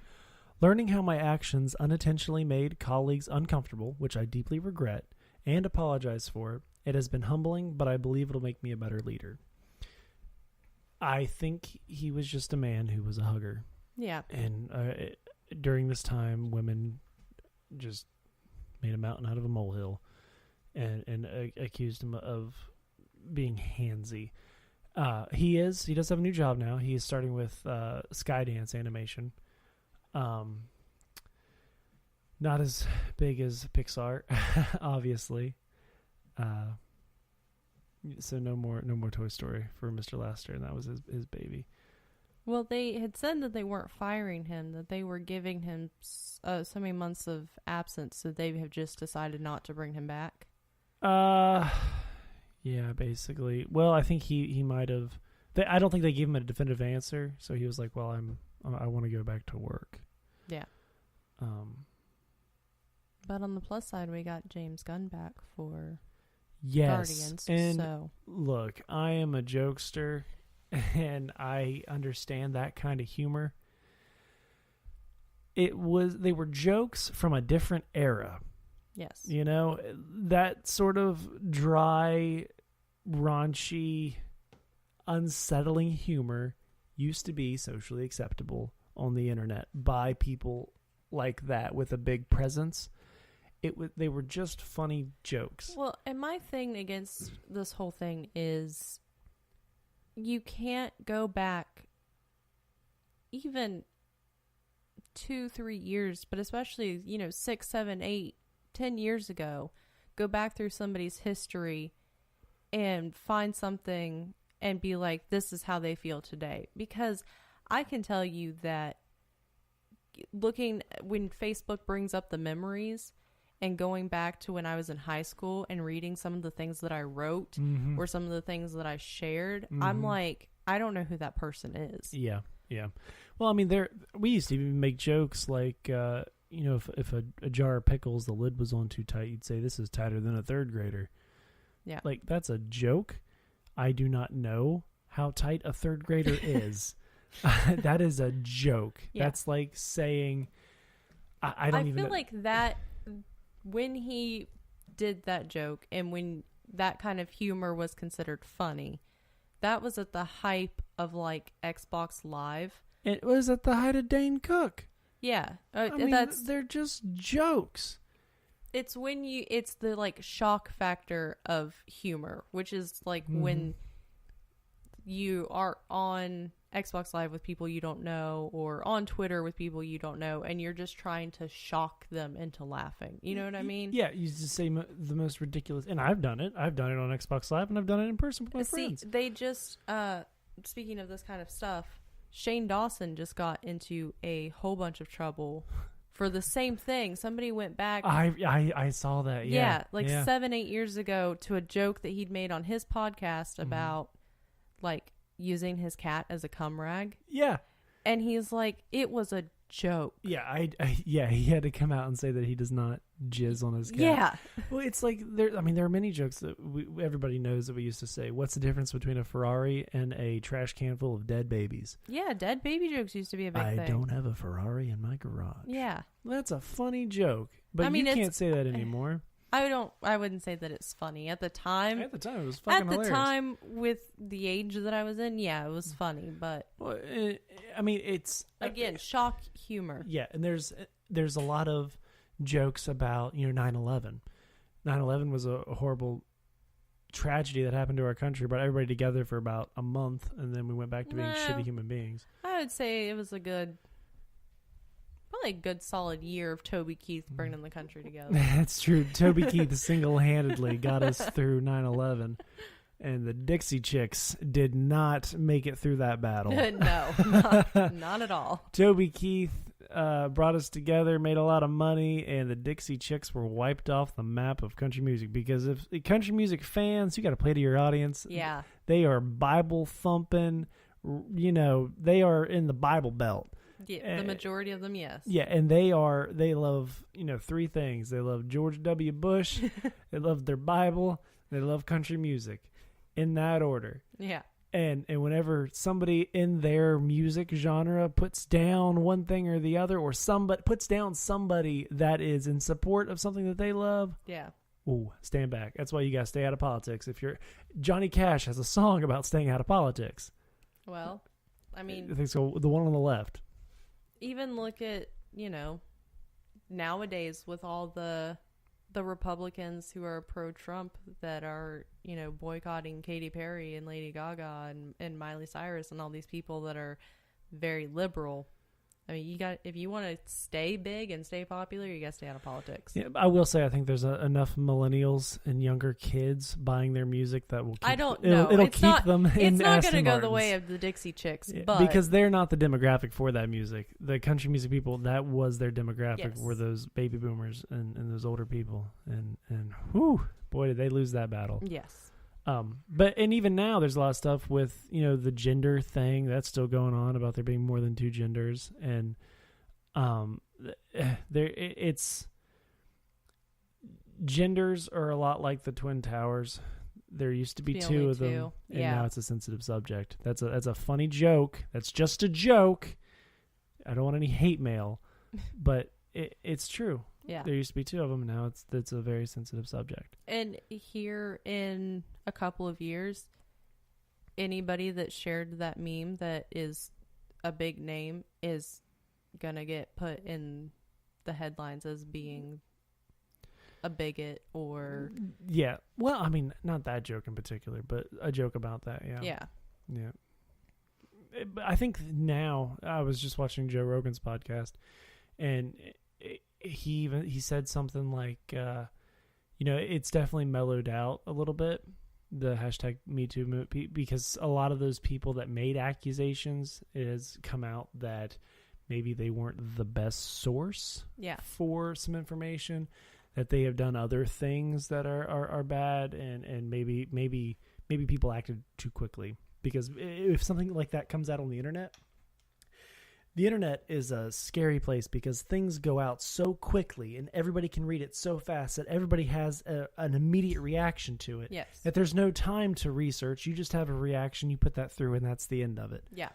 Learning how my actions unintentionally made colleagues uncomfortable, which I deeply regret and apologize for. It has been humbling, but I believe it'll make me a better leader. I think he was just a man who was a hugger. Yeah. And during this time, women just made a mountain out of a molehill and accused him of being handsy. He does have a new job now. He is starting with Skydance Animation. Not as big as Pixar, obviously. So no more Toy Story for Mr. Lasseter, and that was his baby. Well, they had said that they weren't firing him, that they were giving him so many months of absence, so they have just decided not to bring him back. Yeah, basically. Well, I think he might have. I don't think they gave him a definitive answer, so he was like, "Well, I want to go back to work." Yeah. But on the plus side, we got James Gunn back for Guardians. And so look, I am a jokester, and I understand that kind of humor. they were jokes from a different era. Yes. You know, that sort of dry, raunchy, unsettling humor used to be socially acceptable on the internet by people like that with a big presence. They were just funny jokes. Well, and my thing against this whole thing is you can't go back even 2-3 years, but especially, 6, 7, 8, 10 years ago, go back through somebody's history and find something and be like, this is how they feel today. Because I can tell you that when Facebook brings up the memories and going back to when I was in high school and reading some of the things that I wrote or some of the things that I shared, I'm like, I don't know who that person is. Yeah. Yeah. Well, I mean, we used to even make jokes like, if a jar of pickles, the lid was on too tight, you'd say, this is tighter than a third grader. Yeah. Like, that's a joke. I do not know how tight a third grader is. That is a joke. Yeah. That's like saying, I don't even know. I feel like that, when he did that joke and when that kind of humor was considered funny, that was at the hype of like Xbox Live. It was at the height of Dane Cook. Yeah. I mean, they're just jokes. It's it's the like shock factor of humor, which is like when you are on Xbox Live with people you don't know or on Twitter with people you don't know, and you're just trying to shock them into laughing. You know what I mean? Yeah, you just say the most ridiculous, and I've done it. I've done it on Xbox Live, and I've done it in person with my friends. They just, speaking of this kind of stuff, Shane Dawson just got into a whole bunch of trouble for the same thing. Somebody went back. I saw that. Yeah, 7-8 years ago to a joke that he'd made on his podcast about like using his cat as a cum rag. Yeah. And he's like, it was a joke. Yeah, he had to come out and say that he does not jizz on his cat. Yeah. Well, it's like there are many jokes that everybody knows that we used to say. What's the difference between a Ferrari and a trash can full of dead babies? Yeah, dead baby jokes used to be a big thing. I don't have a Ferrari in my garage. Yeah. That's a funny joke, but you can't say that anymore. I wouldn't say that it's funny. At the time, it was fucking hilarious. At the time, with the age that I was in, yeah, it was funny, but... Well, I mean, it's... Again, shock humor. Yeah, and there's a lot of jokes about, 9/11. 9/11 was a horrible tragedy that happened to our country, brought everybody together for about a month, and then we went back to being shitty human beings. I would say it was probably a good solid year of Toby Keith bringing the country together. That's true. Toby Keith single-handedly got us through 9/11, and the Dixie Chicks did not make it through that battle. No, not at all. Toby Keith brought us together, made a lot of money, and the Dixie Chicks were wiped off the map of country music, because if country music fans, you got to play to your audience. Yeah. They are Bible thumping, they are in the Bible Belt. Yeah, the majority of them, yes. Yeah, and they love, three things. They love George W. Bush, they love their Bible, they love country music, in that order. Yeah. And whenever somebody in their music genre puts down one thing or the other, or somebody puts down somebody that is in support of something that they love, yeah. Ooh, stand back. That's why you got to stay out of politics. Johnny Cash has a song about staying out of politics. Well, I mean, I think so. The one on the left. Even look at, nowadays with all the Republicans who are pro-Trump that are, boycotting Katy Perry and Lady Gaga and Miley Cyrus and all these people that are very liberal. I mean, if you want to stay big and stay popular, you got to stay out of politics. Yeah, I will say I think there's enough millennials and younger kids buying their music that will keep, I don't know. It'll keep them in It's not going to go the way of the Dixie Chicks, yeah, but because they're not the demographic for that music. The country music people, that was their demographic, yes. were those baby boomers and those older people. And whew, boy, did they lose that battle. Yes. But even now there's a lot of stuff with, the gender thing that's still going on about there being more than two genders. And, it's genders are a lot like the Twin Towers. There used to be two of them, and now it's a sensitive subject. That's a funny joke. That's just a joke. I don't want any hate mail, But it's true. Yeah. There used to be 2 of them. Now it's a very sensitive subject. And here in a couple of years, anybody that shared that meme that is a big name is going to get put in the headlines as being a bigot or... Yeah. Well, I mean, not that joke in particular, but a joke about that. Yeah. Yeah. Yeah. But I think now, I was just watching Joe Rogan's podcast, and he said something like, it's definitely mellowed out a little bit, the hashtag #MeToo movement, because a lot of those people that made accusations, it has come out that maybe they weren't the best source for some information, that they have done other things that are bad, and maybe people acted too quickly. Because if something like that comes out on the internet is a scary place, because things go out so quickly and everybody can read it so fast that everybody has an immediate reaction to it. Yes. That there's no time to research. You just have a reaction, you put that through, and that's the end of it. Yeah.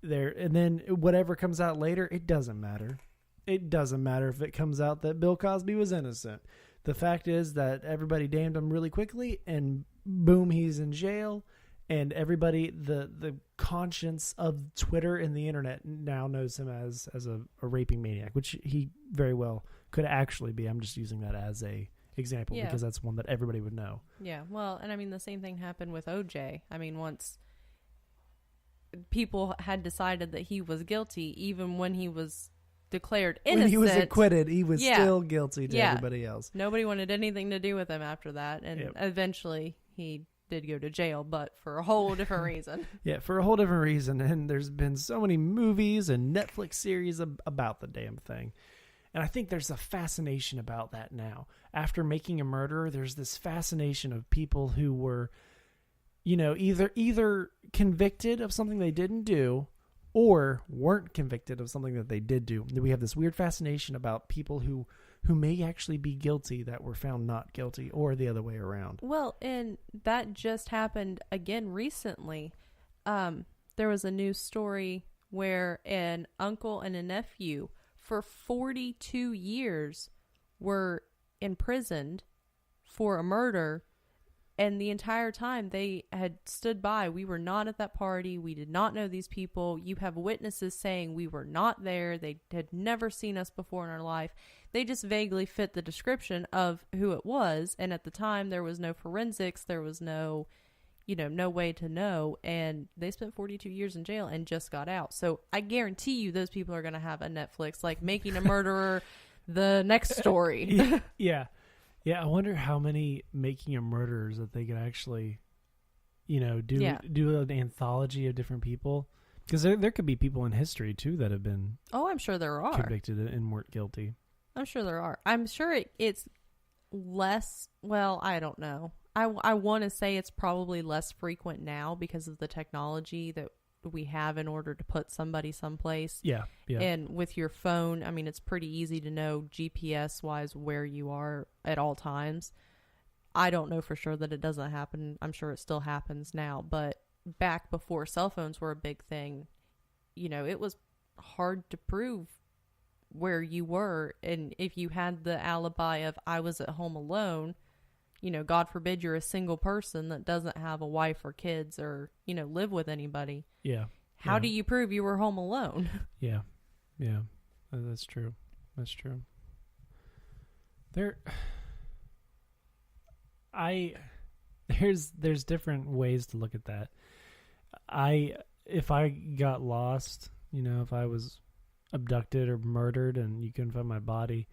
And then whatever comes out later, it doesn't matter. It doesn't matter if it comes out that Bill Cosby was innocent. The fact is that everybody damned him really quickly, and boom, he's in jail. And everybody, the conscience of Twitter and the internet now knows him as a raping maniac, which he very well could actually be. I'm just using that as a example because that's one that everybody would know. Yeah, well, and I mean, the same thing happened with OJ. I mean, once people had decided that he was guilty, even when he was declared innocent. When he was acquitted, he was still guilty to everybody else. Nobody wanted anything to do with him after that, and eventually he did go to jail, but for a whole different reason. Yeah, for a whole different reason. And there's been so many movies and Netflix series about the damn thing. And I think there's a fascination about that now. After Making a Murderer, there's this fascination of people who were, either convicted of something they didn't do or weren't convicted of something that they did do. We have this weird fascination about people who may actually be guilty that were found not guilty, or the other way around. Well, and that just happened again recently. There was a news story where an uncle and a nephew for 42 years were imprisoned for a murder, and the entire time they had stood by. We were not at that party. We did not know these people. You have witnesses saying we were not there. They had never seen us before in our life. They just vaguely fit the description of who it was. And at the time, there was no forensics. There was no way to know. And they spent 42 years in jail and just got out. So I guarantee you those people are going to have a Netflix, like Making a Murderer, the next story. Yeah. Yeah, I wonder how many Making a Murderers that they could actually, do an anthology of different people. Because there could be people in history, too, that have been... Oh, I'm sure there are. ...convicted and weren't guilty. I'm sure there are. I'm sure it's less... Well, I don't know. I want to say it's probably less frequent now because of the technology that we have in order to put somebody someplace. Yeah. And with your phone, I mean, it's pretty easy to know GPS-wise where you are at all times. I don't know for sure that it doesn't happen. I'm sure it still happens now. But back before cell phones were a big thing, it was hard to prove where you were. And if you had the alibi of I was at home alone, God forbid you're a single person that doesn't have a wife or kids or, live with anybody. Yeah. How do you prove you were home alone? Yeah. That's true. There's different ways to look at that. If I got lost, if I was abducted or murdered and you couldn't find my body,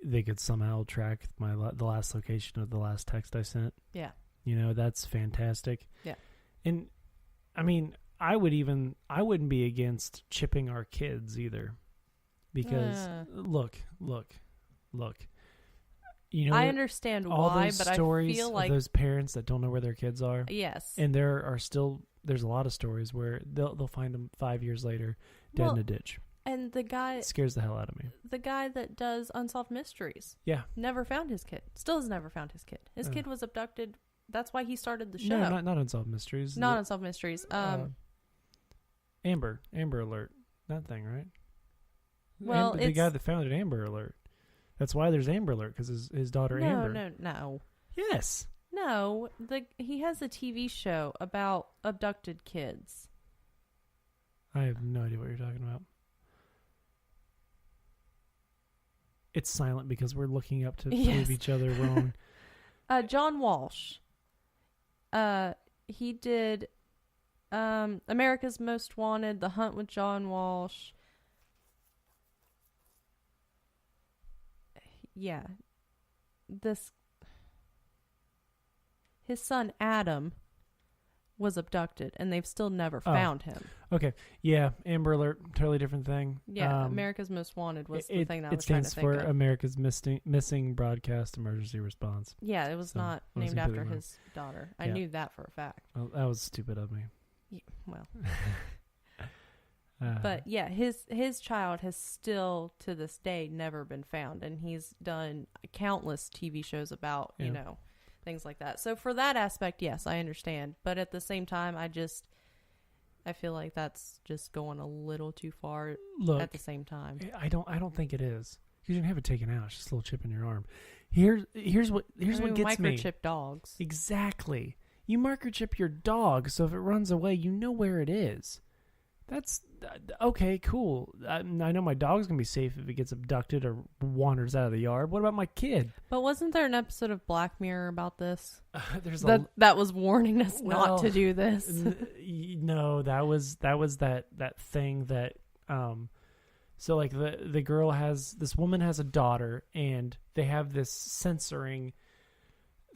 they could somehow track the last location of the last text I sent. Yeah. That's fantastic. Yeah. And I mean, I wouldn't be against chipping our kids either. Because look. I understand why, but I feel like those parents that don't know where their kids are. Yes. And there's a lot of stories where they'll find them 5 years later dead in a ditch. And the guy... It scares the hell out of me. The guy that does Unsolved Mysteries. Yeah. Never found his kid. Still has never found his kid. His kid was abducted. That's why he started the show. No, not Unsolved Mysteries. Not Unsolved Mysteries. Amber Alert. That thing, right? Well, the guy that founded Amber Alert. That's why there's Amber Alert, because his daughter Amber. No. Yes. No, he has a TV show about abducted kids. I have no idea what you're talking about. It's silent because we're looking up to prove each other wrong. John Walsh. He did America's Most Wanted, The Hunt with John Walsh. Yeah. His son Adam was abducted, and they've still never found him. Okay. Yeah, Amber Alert, totally different thing. Yeah, America's Most Wanted was the thing that I was trying to think of. It of. stands for America's Missing Broadcast Emergency Response. Yeah, it was not named after his daughter. I knew that for a fact. Well, that was stupid of me. Yeah, well. But yeah, his child has still, to this day, never been found, and he's done countless TV shows about, things like that. So for that aspect, yes, I understand. But at the same time, I feel like that's just going a little too far. Look, at the same time. I don't think it is. You didn't have it taken out. It's just a little chip in your arm. Here's what gets me. Microchip dogs. Exactly. You microchip your dog, so if it runs away, you know where it is. That's okay, cool. I know my dog's going to be safe if it gets abducted or wanders out of the yard. What about my kid? But wasn't there an episode of Black Mirror about this? That was warning us not to do this. No, that was that thing that so like this woman has a daughter, and they have this censoring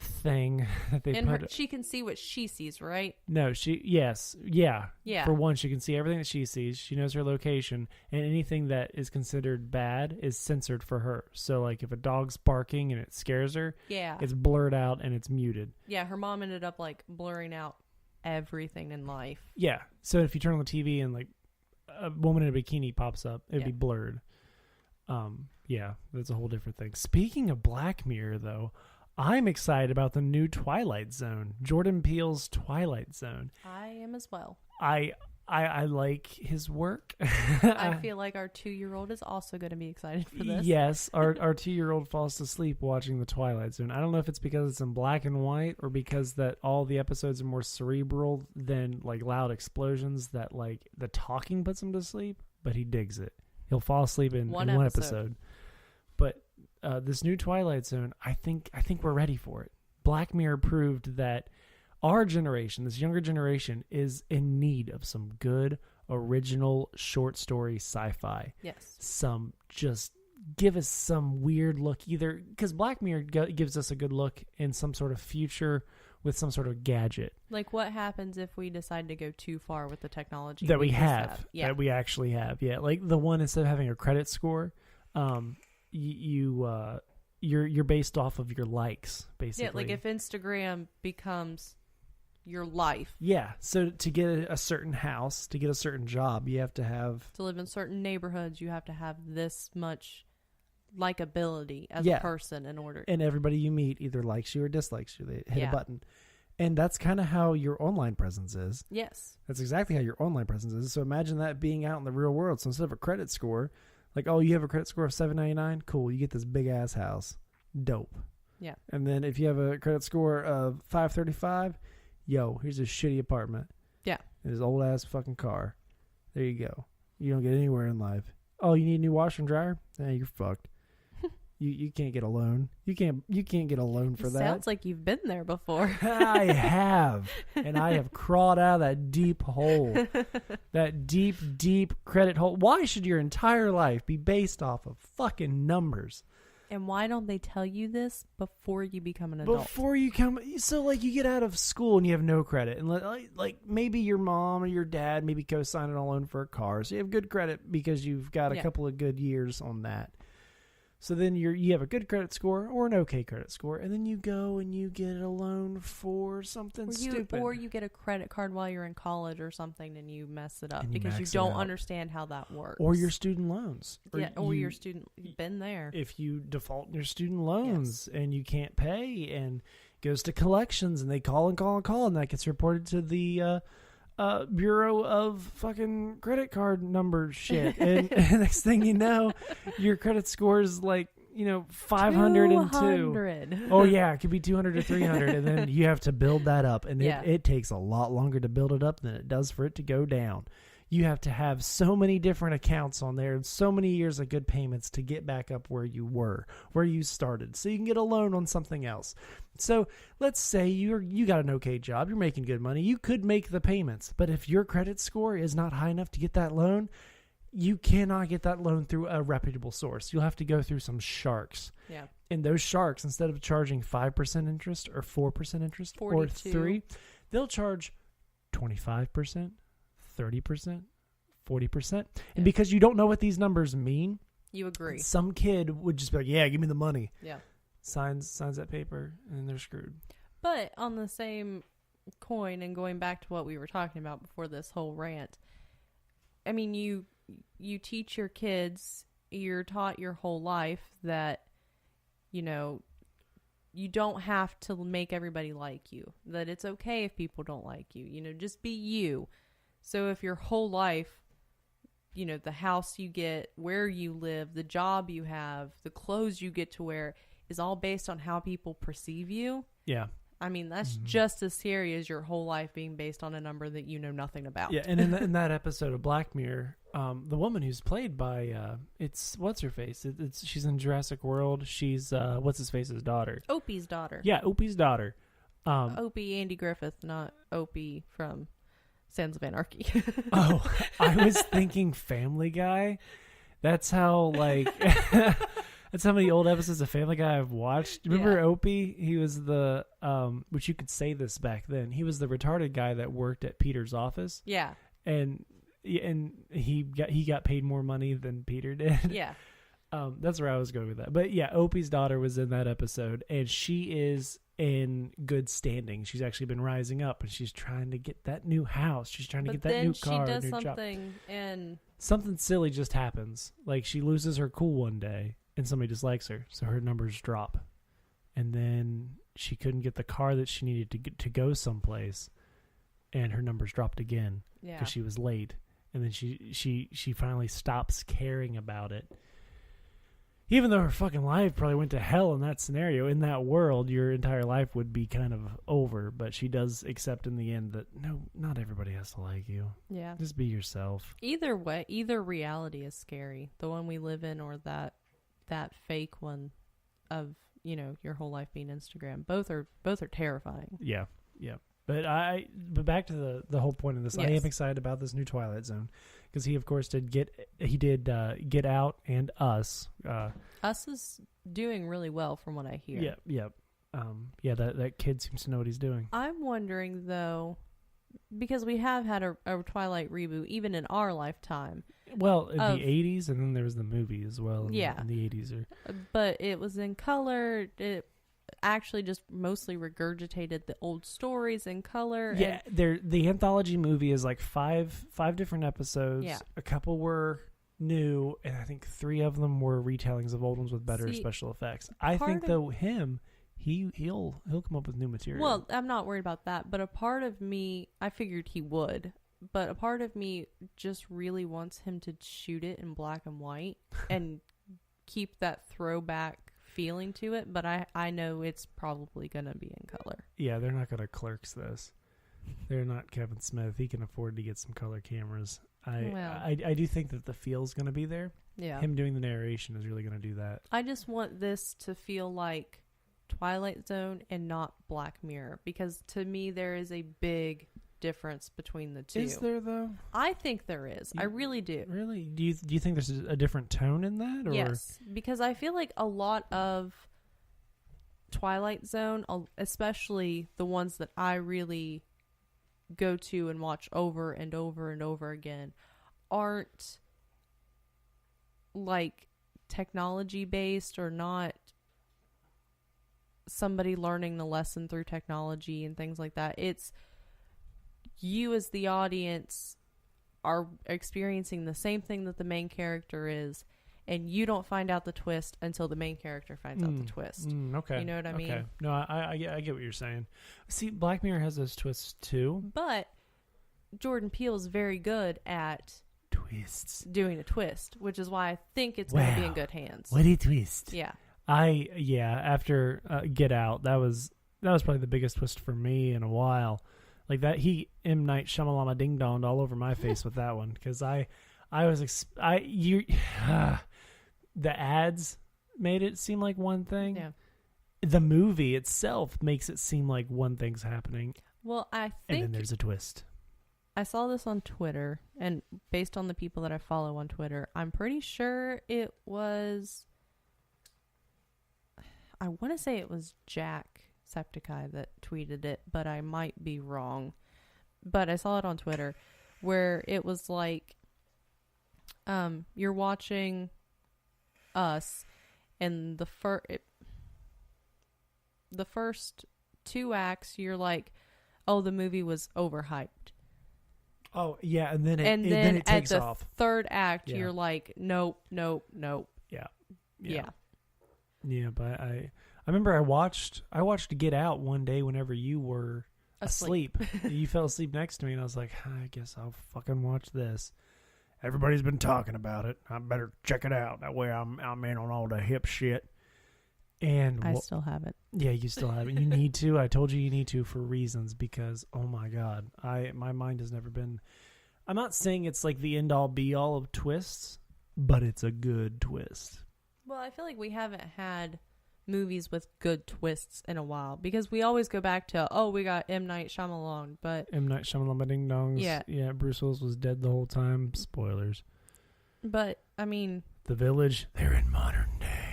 thing that they she can see what she sees, right? No, yeah. For one, she can see everything that she sees. She knows her location, and anything that is considered bad is censored for her. So like if a dog's barking and it scares her, it's blurred out and it's muted. Yeah, her mom ended up like blurring out everything in life. Yeah. So if you turn on the TV and like a woman in a bikini pops up, it'd be blurred. Yeah, that's a whole different thing. Speaking of Black Mirror, though, I'm excited about the new Twilight Zone, Jordan Peele's Twilight Zone. I am as well. I like his work. I feel like our 2-year-old is also going to be excited for this. Yes, our 2-year-old falls asleep watching the Twilight Zone. I don't know if it's because it's in black and white or because that all the episodes are more cerebral than like loud explosions that like the talking puts him to sleep, but he digs it. He'll fall asleep in one episode. But this new Twilight Zone, I think we're ready for it. Black Mirror proved that our generation, this younger generation, is in need of some good, original, short story sci-fi. Yes. Just give us some weird look, either because Black Mirror gives us a good look in some sort of future with some sort of gadget. Like what happens if we decide to go too far with the technology that we have. Yeah. That we actually have. Yeah, like the one, instead of having a credit score, you're based off of your likes, basically. Yeah, like if Instagram becomes your life. Yeah, so to get a certain house, to get a certain job, you have to have... To live in certain neighborhoods, you have to have this much likability as a person in order... And everybody you meet either likes you or dislikes you. They hit a button. And that's kind of how your online presence is. Yes. That's exactly how your online presence is. So imagine that being out in the real world. So instead of a credit score... Like, oh, you have a credit score of $799? Cool, you get this big-ass house. Dope. Yeah. And then if you have a credit score of $535, yo, here's a shitty apartment. Yeah. And this old-ass fucking car. There you go. You don't get anywhere in life. Oh, you need a new washer and dryer? You're fucked. You can't get a loan. You can't get a loan for that. Sounds like you've been there before. I have. And I have crawled out of that deep hole. That deep, deep credit hole. Why should your entire life be based off of fucking numbers? And why don't they tell you this before you become an adult? Before you come... So, like, you get out of school and you have no credit. And, like maybe your mom or your dad maybe co-signed a loan for a car. So you have good credit because you've got a couple of good years on that. So then you have a good credit score or an okay credit score, and then you go and you get a loan for something stupid. Or you get a credit card while you're in college or something, and you mess it up because you don't understand how that works. Or your student loans. You've been there. If you default in your student loans and you can't pay, and goes to collections, and they call, and that gets reported to the Bureau of fucking credit card number shit. And next thing you know, your credit score is like, 502. 200. Oh, yeah. It could be 200 or 300. And then you have to build that up. And it takes a lot longer to build it up than it does for it to go down. You have to have so many different accounts on there and so many years of good payments to get back up where you were, where you started, so you can get a loan on something else. So let's say you got an okay job, you're making good money, you could make the payments, but if your credit score is not high enough to get that loan, you cannot get that loan through a reputable source. You'll have to go through some sharks. Yeah. And those sharks, instead of charging 5% interest or 4% interest 42. or 3%, they'll charge 25%. 30%, 40%. And because you don't know what these numbers mean, you agree. Some kid would just be like, yeah, give me the money. Yeah. Signs that paper, and they're screwed. But on the same coin, and going back to what we were talking about before this whole rant, I mean, you teach your kids, you're taught your whole life that, you don't have to make everybody like you, that it's okay if people don't like you, just be you. So if your whole life, the house you get, where you live, the job you have, the clothes you get to wear is all based on how people perceive you. Yeah. I mean, that's just as scary as your whole life being based on a number that you know nothing about. Yeah, and in that episode of Black Mirror, the woman who's played by, it's, what's her face? She's in Jurassic World. She's, what's his face's daughter? Opie's daughter. Yeah, Opie's daughter. Opie Andy Griffith, not Opie from Sons of Anarchy. Oh, I was thinking Family Guy. That's how that's how many old episodes of Family Guy I've watched. Remember Opie? He was the which you could say this back then. He was the retarded guy that worked at Peter's office. Yeah. And he got paid more money than Peter did. Yeah. That's where I was going with that. But yeah, Opie's daughter was in that episode, and she is in good standing. She's actually been rising up, and she's trying to get that new house. She's trying to get that new car, she does new something job. and Something silly just happens. Like she loses her cool one day, and somebody dislikes her, so her numbers drop. And then she couldn't get the car that she needed to go someplace, and her numbers dropped again because she was late. And then she finally stops caring about it. Even though her fucking life probably went to hell in that scenario, in that world, your entire life would be kind of over. But she does accept in the end that, no, not everybody has to like you. Yeah. Just be yourself. Either way, either reality is scary. The one we live in or that fake one of, your whole life being Instagram. Both are terrifying. Yeah. Yeah. But back to the whole point of this, yes. I am excited about this new Twilight Zone because he, of course, did Get Out and Us. Us is doing really well from what I hear. Yeah. That kid seems to know what he's doing. I'm wondering though, because we have had a Twilight reboot even in our lifetime. Well, in the 80s, and then there was the movie as well. In the 80s, but it was in color. It actually just mostly regurgitated the old stories in color. Yeah, the anthology movie is like five different episodes. Yeah. A couple were new, and I think 3 of them were retellings of old ones with better special effects. I think though he'll come up with new material. Well, I'm not worried about that, but a part of me, I figured he would, but a part of me just really wants him to shoot it in black and white and keep that throwback feeling to it, but I know it's probably gonna be in color. Yeah, they're not gonna Clerks this. They're not Kevin Smith. He can afford to get some color cameras. I do think that the feel's gonna be there. Yeah, him doing the narration is really gonna do that. I just want this to feel like Twilight Zone and not Black Mirror, because to me there is a big difference between the two. Is there though? I think there is. I really do. Really? Do you think there's a different tone in that? Or? Yes, because I feel like a lot of Twilight Zone, especially the ones that I really go to and watch over and over and over again, aren't like technology based or not somebody learning the lesson through technology and things like that. It's you as the audience are experiencing the same thing that the main character is, and you don't find out the twist until the main character finds out the twist. Okay. You know what I mean? No, I get what you're saying. See, Black Mirror has those twists too. But Jordan Peele is very good at twists, doing a twist, which is why I think it's going to be in good hands. What a twist! Yeah, after Get Out, that was probably the biggest twist for me in a while. Like that, M. Night Shyamalan ding donged all over my face with that one because the ads made it seem like one thing. Yeah. The movie itself makes it seem like one thing's happening. Well, I think... And then there's a twist. I saw this on Twitter, and based on the people that I follow on Twitter, I'm pretty sure it was... I want to say it was Jacksepticeye that tweeted it, but I might be wrong. But I saw it on Twitter, where it was like, you're watching Us, and the first 2 acts, you're like, oh, the movie was overhyped. Oh, yeah, and then it takes at the off. third act, you're like, nope. Yeah. Yeah, but I remember I watched Get Out one day whenever you were asleep. You fell asleep next to me, and I was like, I guess I'll fucking watch this. Everybody's been talking about it. I better check it out. That way I'm in on all the hip shit. And I still have it. Yeah, you still have it. You need to. I told you need to for reasons because, oh my God, my mind has never been... I'm not saying it's like the end-all be-all of twists, but it's a good twist. Well, I feel like we haven't had movies with good twists in a while because we always go back to, we got M. Night Shyamalan, but... M. Night Shyamalan ding dongs. Yeah, Bruce Willis was dead the whole time. Spoilers. But, I mean... The Village, they're in modern day.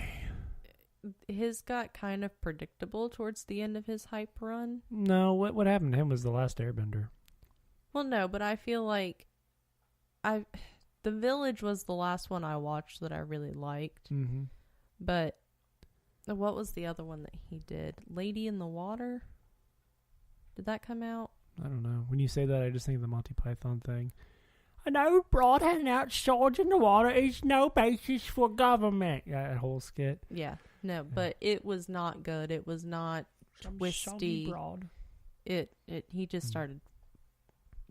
His got kind of predictable towards the end of his hype run. No, what happened to him was The Last Airbender. Well, no, but I feel like The Village was the last one I watched that I really liked. Mm-hmm. But what was the other one that he did? Lady in the Water? Did that come out? I don't know. When you say that, I just think of the Monty Python thing. An old broad hanging out swords in the water is no basis for government. Yeah, that whole skit. Yeah. No, but it was not good. It was not twisty. Broad. He just started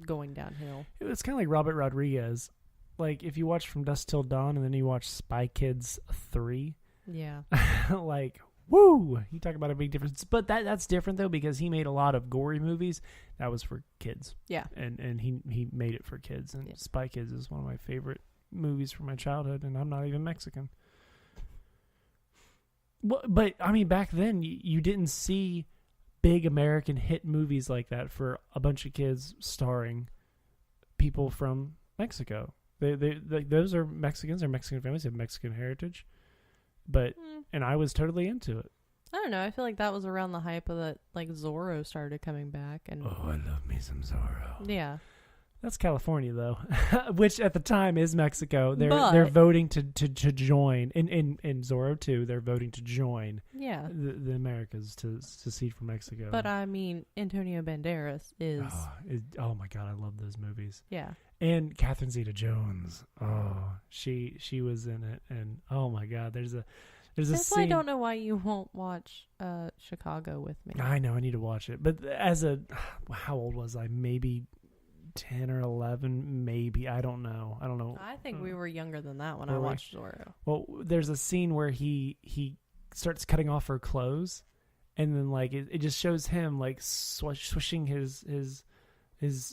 going downhill. It was kind of like Robert Rodriguez. Like, if you watch From Dusk Till Dawn and then you watch Spy Kids 3. Yeah. Like, woo! You talk about a big difference. But that's different, though, because he made a lot of gory movies. That was for kids. Yeah. And he made it for kids. And Spy Kids is one of my favorite movies from my childhood, and I'm not even Mexican. Well, but, I mean, back then, you didn't see big American hit movies like that for a bunch of kids starring people from Mexico. Those are Mexicans or Mexican families have Mexican heritage. But, and I was totally into it. I don't know. I feel like that was around the hype of that, like, Zorro started coming back. And oh, I love me some Zorro. Yeah. That's California, though, which at the time is Mexico. They're voting to join. In Zorro 2, they're voting to join the Americas to secede from Mexico. But, I mean, Antonio Banderas is... Oh, my God, I love those movies. Yeah. And Catherine Zeta-Jones. Oh, she was in it. And, oh, my God, there's a scene... I don't know why you won't watch Chicago with me. I know, I need to watch it. But how old was I? Maybe 10 or 11, maybe. I don't know. I think we were younger than that when I watched Zorro. Well, there's a scene where he starts cutting off her clothes, and then like it just shows him like swishing his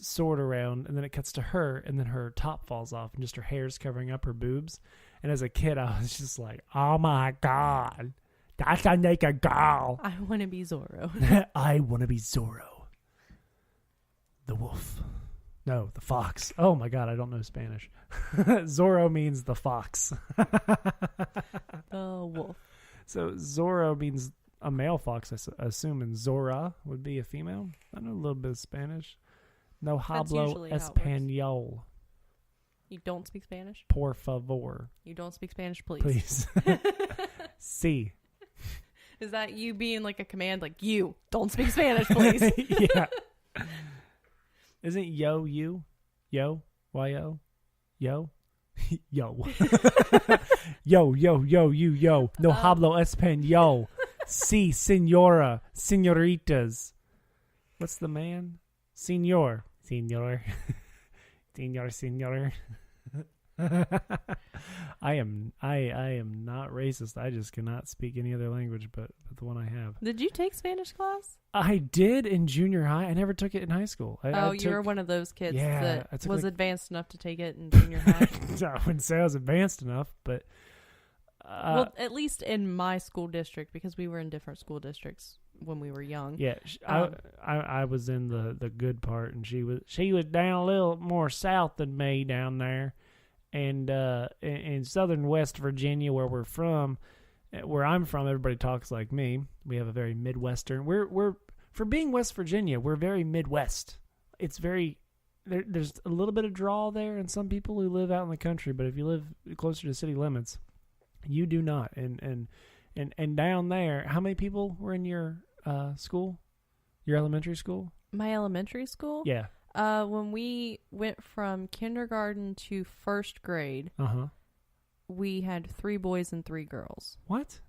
sword around, and then it cuts to her, and then her top falls off, and just her hair's covering up her boobs. And as a kid, I was just like, oh my God, that's a naked girl. I want to be Zorro. I want to be Zorro. The wolf. No, the fox. Oh my God, I don't know Spanish. Zorro means the fox. The wolf. So Zorro means a male fox, I assume, and Zora would be a female. I know a little bit of Spanish. No hablo español. You don't speak Spanish? Por favor. You don't speak Spanish, please. Please. Sí. Is that you being like a command, like, you don't speak Spanish, please? Yeah. Isn't yo you? Yo? Y-O? Yo? Yo. Yo, you, yo. No hablo español. Si, senora, senoritas. What's the man? Senor. Senor. I am not racist. I just cannot speak any other language but the one I have. Did you take Spanish class? I did in junior high. I never took it in high school. You were one of those kids Yeah, that was advanced enough to take it in junior high. I wouldn't say I was advanced enough, but well, at least in my school district, because we were in different school districts when we were young. Yeah, I was in the good part, and she was down a little more south than me down there, and in southern West Virginia, where I'm from, everybody talks like me. We have a very Midwestern. We're for being West Virginia, we're very Midwest. It's very there's a little bit of drawl there, in some people who live out in the country, but if you live closer to city limits, you do not. And down there, how many people were in your school? Your elementary school? My elementary school? Yeah. When we went from kindergarten to first grade, we had 3 boys and 3 girls. What?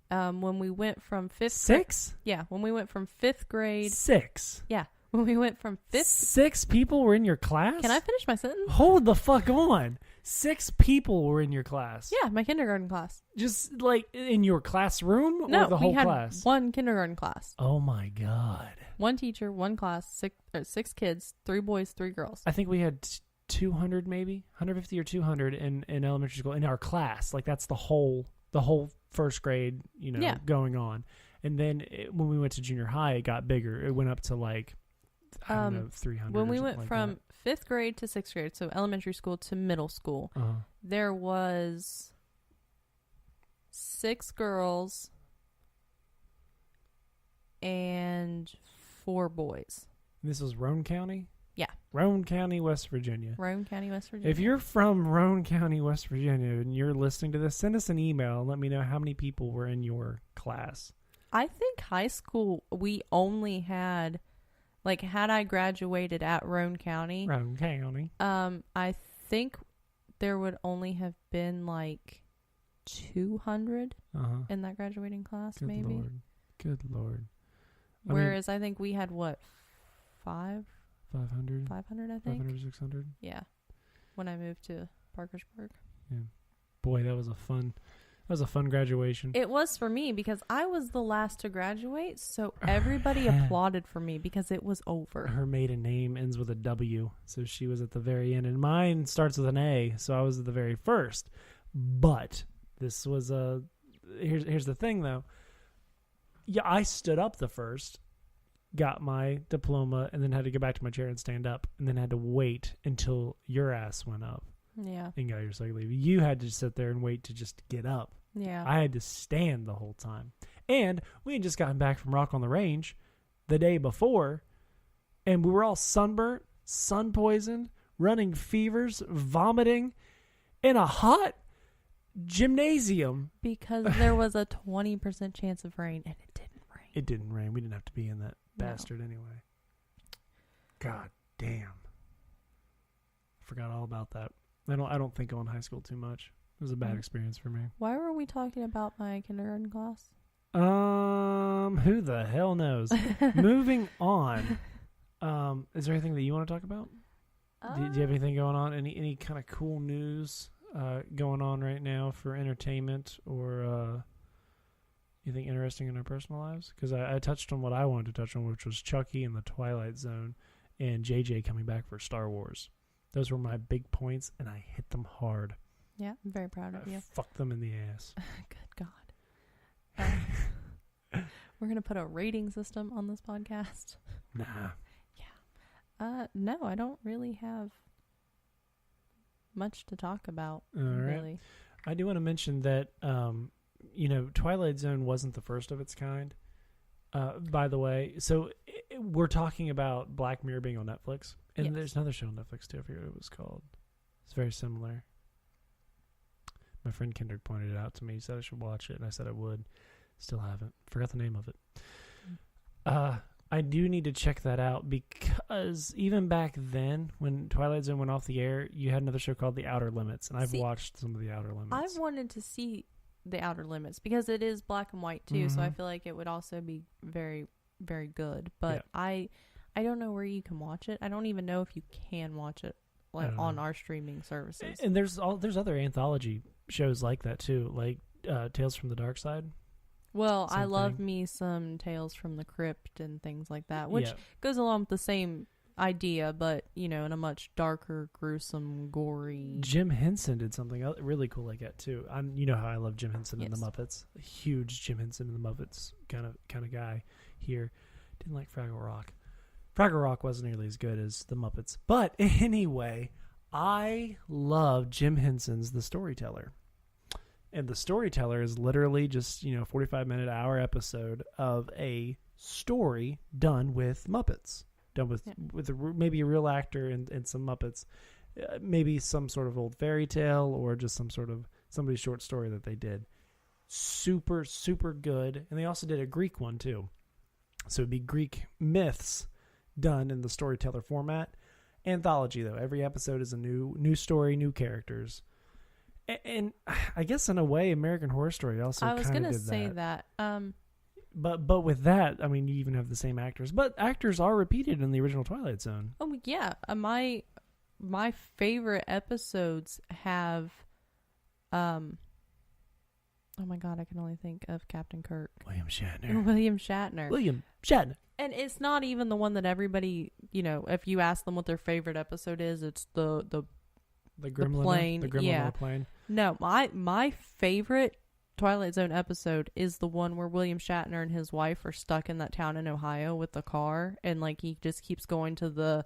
When we went from 5th 6? Yeah, when we went from 5th grade. 6? Yeah. When we went from 5th... 6 people were in your class? Can I finish my sentence? Hold the fuck on. 6 people were in your class? Yeah, my kindergarten class. Just like in your classroom? No, or the whole we had class? one kindergarten class. Oh my God. 1 teacher, 1 class, 6 kids, 3 boys, 3 girls. I think we had 200 maybe, 150 or 200 in elementary school in our class. Like that's the whole first grade, going on. And then when we went to junior high, it got bigger. It went up to like, I don't know, 300. When we went from 5th grade to 6th grade, so elementary school to middle school, there was 6 girls and 4 boys. This was Roane County? Yeah. Roane County, West Virginia. Roane County, West Virginia. If you're from Roane County, West Virginia, and you're listening to this, send us an email and let me know how many people were in your class. I think high school, we only had, like, had I graduated at Roane County. I think there would only have been, like, 200 in that graduating class, Good maybe. Lord. Good Lord. Whereas I think we had, what, 500, 500, I think. 500, 600. Yeah. When I moved to Parkersburg. Yeah. Boy, that was a fun graduation. It was for me because I was the last to graduate, so everybody applauded for me because it was over. Her maiden name ends with a W, so she was at the very end, and mine starts with an A, so I was at the very first. But this was here's the thing though. Yeah, I stood up the first, got my diploma, and then had to go back to my chair and stand up, and then had to wait until your ass went up. Yeah. And got your second leave. You had to sit there and wait to just get up. Yeah. I had to stand the whole time. And we had just gotten back from Rock on the Range the day before, and we were all sunburnt, sun poisoned, running fevers, vomiting in a hot gymnasium. Because there was a 20% chance of rain, and it didn't rain. It didn't rain. We didn't have to be in that bastard anyway. God damn. Forgot all about that. I don't think on high school too much. It was a bad experience for me. Why were we talking about my kindergarten class? Who the hell knows? Moving on. Is there anything that you want to talk about? Do you have anything going on? Any kind of cool news going on right now for entertainment or anything interesting in our personal lives? Because I touched on what I wanted to touch on, which was Chucky and the Twilight Zone and JJ coming back for Star Wars. Those were my big points, and I hit them hard. Yeah, I'm very proud of you. Fuck them in the ass. Good God. We're going to put a rating system on this podcast. Nah. Yeah. No, I don't really have much to talk about. All right. Really. I do want to mention that, Twilight Zone wasn't the first of its kind, by the way. So we're talking about Black Mirror being on Netflix. And there's another show on Netflix, too. I forget what it was called. It's very similar. My friend Kendrick pointed it out to me. He said I should watch it, and I said I would. Still haven't. Forgot the name of it. I do need to check that out because even back then, when Twilight Zone went off the air, you had another show called The Outer Limits, and I've watched some of The Outer Limits. I've wanted to see The Outer Limits because it is black and white, too, so I feel like it would also be very, very good. But I don't know where you can watch it. I don't even know if you can watch it like on know. our streaming services. And there's other anthology shows like that too, like Tales from the Dark Side. Well, I Same love thing. me some Tales from the Crypt and things like that, which Yeah. goes along with the same idea, but, you know, in a much darker, gruesome, gory... Jim Henson did something really cool like that too. You know how I love Jim Henson and the Yes. Muppets. A huge Jim Henson and the Muppets kind of guy here. Didn't like Fraggle Rock. Fraggle Rock wasn't nearly as good as the Muppets. But anyway, I love Jim Henson's The Storyteller. And The Storyteller is literally just, 45-minute, hour episode of a story done with Muppets. Done with maybe a real actor and some Muppets. Maybe some sort of old fairy tale or just somebody's short story that they did. Super, super good. And they also did a Greek one too. So it'd be Greek myths done in the storyteller format. Anthology though. Every episode is a new story, new characters. And I guess in a way, American Horror Story also kind of did that. I was going to say that. But with that, I mean, you even have the same actors. But actors are repeated in the original Twilight Zone. Oh, yeah. My favorite episodes have... oh my God, I can only think of Captain Kirk. William Shatner. William Shatner. And it's not even the one that everybody, if you ask them what their favorite episode is, it's the Gremlin plane. The Gremlin yeah. on the plane. No, my favorite Twilight Zone episode is the one where William Shatner and his wife are stuck in that town in Ohio with the car, and like he just keeps going to the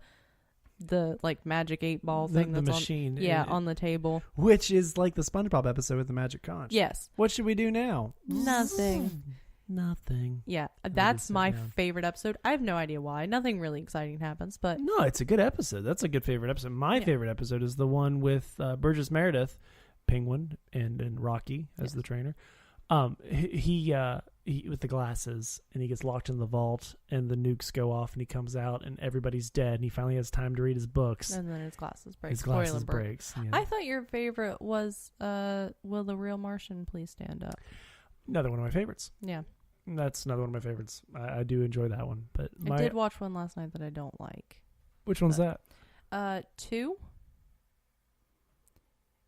like magic 8-ball thing the that's machine. on the table, which is like the SpongeBob episode with the magic conch. Yes. What should we do now? Nothing. Nothing. Yeah, that's my favorite episode. I have no idea why. Nothing really exciting happens, but No, it's a good episode. That's a good favorite episode. My favorite episode is the one with Burgess Meredith, Penguin, and Rocky as the trainer. He with the glasses, and he gets locked in the vault, and the nukes go off, and he comes out, and everybody's dead, and he finally has time to read his books. And then his glasses break. His glasses breaks. Yeah. I thought your favorite was Will the Real Martian Please Stand Up? Another one of my favorites. Yeah. That's another one of my favorites. I do enjoy that one. But I did watch one last night that I don't like. Which one's that? 2.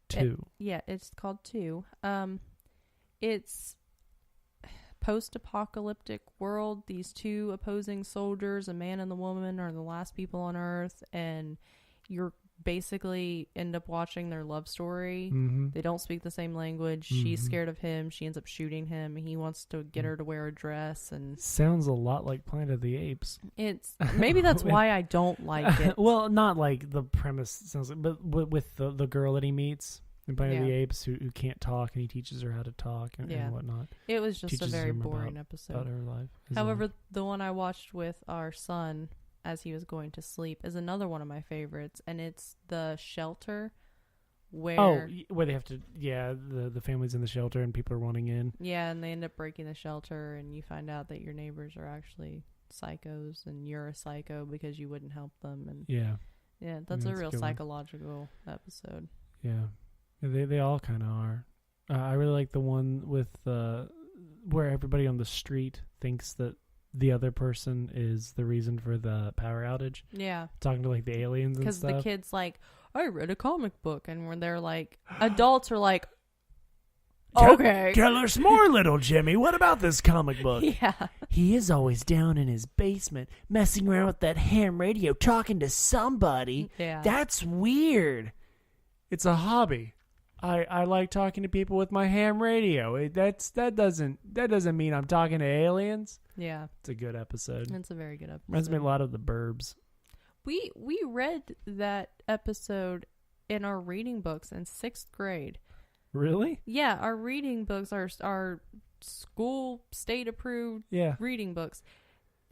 2. It's called 2. It's post-apocalyptic world. These two opposing soldiers, a man and the woman, are the last people on Earth, and you're basically end up watching their love story. Mm-hmm. They don't speak the same language. Mm-hmm. She's scared of him. She ends up shooting him. He wants to get her to wear a dress, and Sounds a lot like Planet of the Apes. it's maybe that's why I don't like it. Well, not like the premise sounds like, but with the girl that he meets in Planet of the Apes who can't talk, and he teaches her how to talk and whatnot. It was just a Teaches very him boring about episode. her life. However, the one I watched with our son as he was going to sleep is another one of my favorites, and it's the shelter where where they have to the family's in the shelter and people are wanting in. Yeah, and they end up breaking the shelter, and you find out that your neighbors are actually psychos and you're a psycho because you wouldn't help them. And that's a real psychological episode. They all kind of are. I really like the one with where everybody on the street thinks that the other person is the reason for the power outage. Yeah. Talking to like the aliens and stuff. Because the kid's like, I read a comic book. And when they're like, adults are like, okay. Tell us more, little Jimmy. What about this comic book? Yeah. He is always down in his basement, messing around with that ham radio, talking to somebody. Yeah. That's weird. It's a hobby. I like talking to people with my ham radio. That doesn't mean I'm talking to aliens. Yeah. It's a good episode. It's a very good episode. Reminds me a lot of The Burbs. We read that episode in our reading books in 6th grade. Really? Yeah, our reading books are school state approved reading books.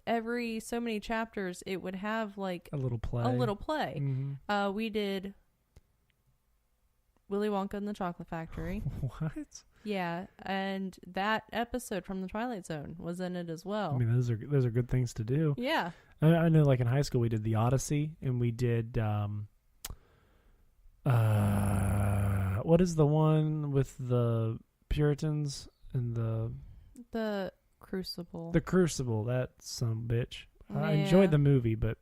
Every so many chapters, it would have like a little play. Mm-hmm. We did Willy Wonka and the Chocolate Factory. What? Yeah, and that episode from the Twilight Zone was in it as well. I mean, those are good things to do. Yeah. I know, like in high school, we did the Odyssey, and we did what is the one with the Puritans and the Crucible? The Crucible. That some bitch. Yeah. I enjoyed the movie, but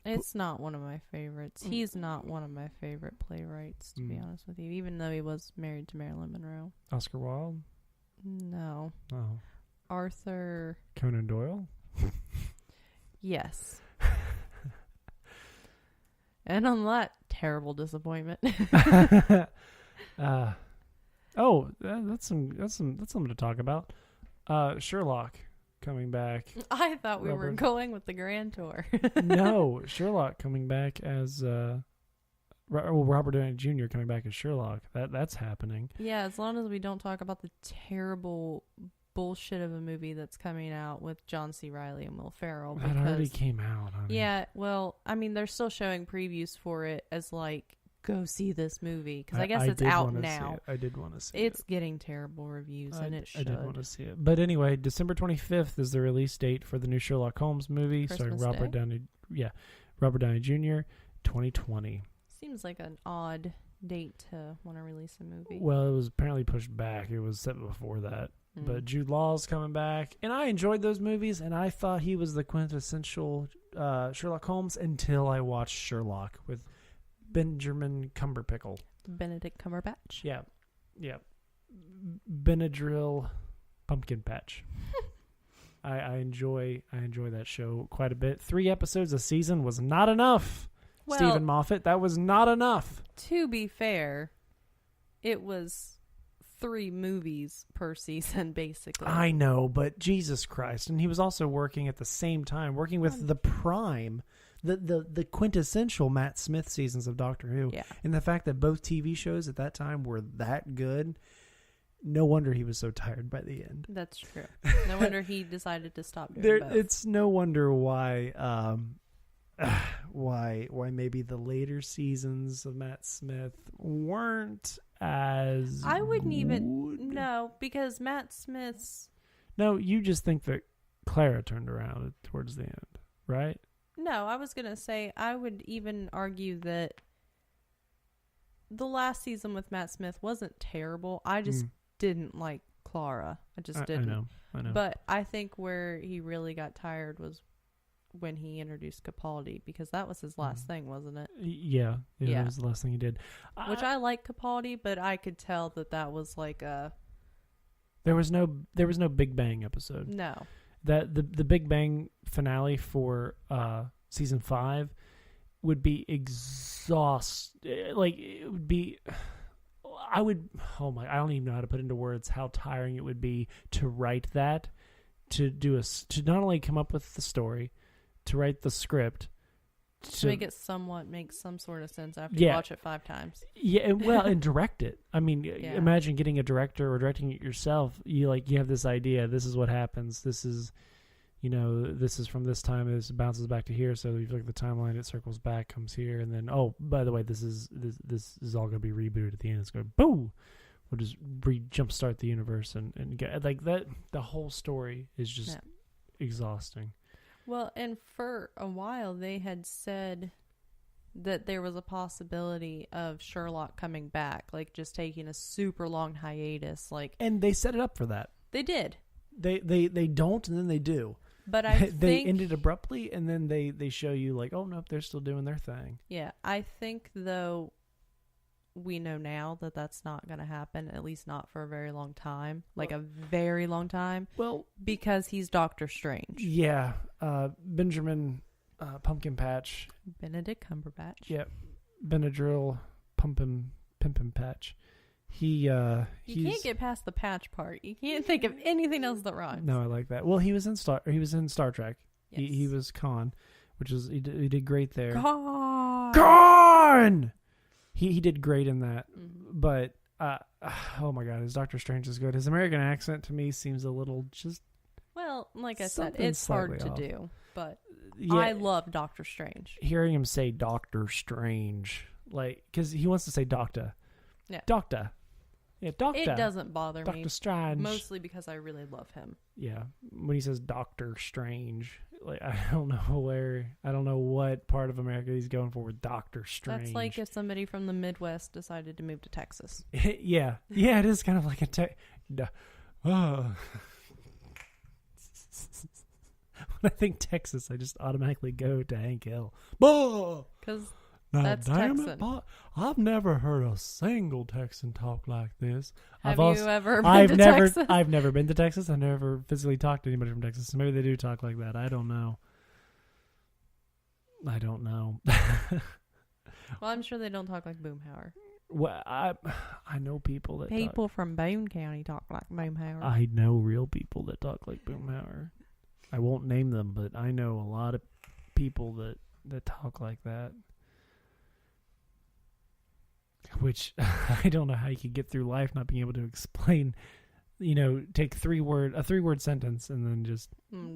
It's not one of my favorites. He's not one of my favorite playwrights, to be honest with you, even though he was married to Marilyn Monroe. Oscar Wilde? No. Oh. Arthur Conan Doyle? Yes. And on that terrible disappointment. That's something to talk about. Sherlock coming back. I thought we were going with the Grand Tour. No, Sherlock coming back as Robert Downey Jr. coming back as Sherlock. That's happening. Yeah, as long as we don't talk about the terrible bullshit of a movie that's coming out with John C. Reilly and Will Ferrell. That already came out, honey. Yeah, well, I mean, they're still showing previews for it as like, go see this movie, because I guess it's out now. I did want to see it. It's getting terrible reviews, and it should. I did want to see it. But anyway, December 25th is the release date for the new Sherlock Holmes movie, starring Robert Downey Jr., 2020. Seems like an odd date to want to release a movie. Well, it was apparently pushed back. It was set before that. But Jude Law's coming back, and I enjoyed those movies, and I thought he was the quintessential Sherlock Holmes until I watched Sherlock with Benjamin Cumberpickle. Benedict Cumberbatch. Yeah. Benadryl Pumpkin Patch. I enjoy that show quite a bit. 3 episodes a season was not enough. Well, Stephen Moffat, that was not enough. To be fair, it was 3 movies per season, basically. I know, but Jesus Christ. And he was also working at the same time, working with the prime, the quintessential Matt Smith seasons of Doctor Who. Yeah. And the fact that both TV shows at that time were that good, no wonder he was so tired by the end. That's true. No wonder he decided to stop doing both. It's no wonder why maybe the later seasons of Matt Smith weren't as I wouldn't good. even no, because Matt Smith's No, you just think that Clara turned around towards the end, right? No, I was gonna say I would even argue that the last season with Matt Smith wasn't terrible. I just didn't like Clara. I just didn't. I know. But I think where he really got tired was when he introduced Capaldi, because that was his last thing, wasn't it? Yeah, that was the last thing he did. Which I like Capaldi, but I could tell that was like a... There was no Big Bang episode. No. That the Big Bang finale for season 5 would be like it would be. I don't even know how to put into words how tiring it would be to write that, to not only come up with the story, to write the script, to make it somewhat make some sort of sense after you watch it 5 times. Yeah, well, and direct it. I mean, imagine getting a director or directing it yourself. You have this idea. This is what happens. This is, this is from this time. This bounces back to here. So if you look at the timeline, it circles back, comes here, and then by the way, this is all going to be rebooted at the end. It's going boom. We'll just jumpstart the universe and get like that. The whole story is just exhausting. Well, and for a while they had said that there was a possibility of Sherlock coming back, like just taking a super long hiatus, and they set it up for that. They did. They don't, and then they do. But I think they ended abruptly, and then they show you like, oh nope, they're still doing their thing. Yeah, I think though we know now that that's not going to happen, at least not for a very long time, like a very long time. Well, because he's Doctor Strange. Yeah, Benjamin Pumpkin Patch, Benedict Cumberbatch. Yeah, Benadryl Pumpkin Patch. You can't get past the patch part. You can't think of anything else that rhymes. No, I like that. Well, he was in Star Trek. Yes. He was Khan, which is he did great there. Khan. He did great in that, but oh my God, his Doctor Strange is good. His American accent to me seems a little just. Well, like I said, it's hard to do, but I love Doctor Strange. Hearing him say Doctor Strange, because he wants to say Doctor. Yeah. Doctor. Yeah, Doctor. It doesn't bother me. Doctor Strange. Mostly because I really love him. Yeah. When he says Doctor Strange, I don't know what part of America he's going for with Doctor Strange. That's like if somebody from the Midwest decided to move to Texas. Yeah. Yeah, it is kind of like a When I think Texas, I just automatically go to Hank Hill. Because that's Texan. I've never heard a single Texan talk like this. Have you ever been to Texas? I've never been to Texas. I've never physically talked to anybody from Texas. So maybe they do talk like that. I don't know. Well, I'm sure they don't talk like Boomhauer. Well, I know people that from Boone County talk like Boomhauer. I know real people that talk like Boomhauer. I won't name them, but I know a lot of people that talk like that. Which I don't know how you could get through life not being able to explain. Take a 3-word sentence and then just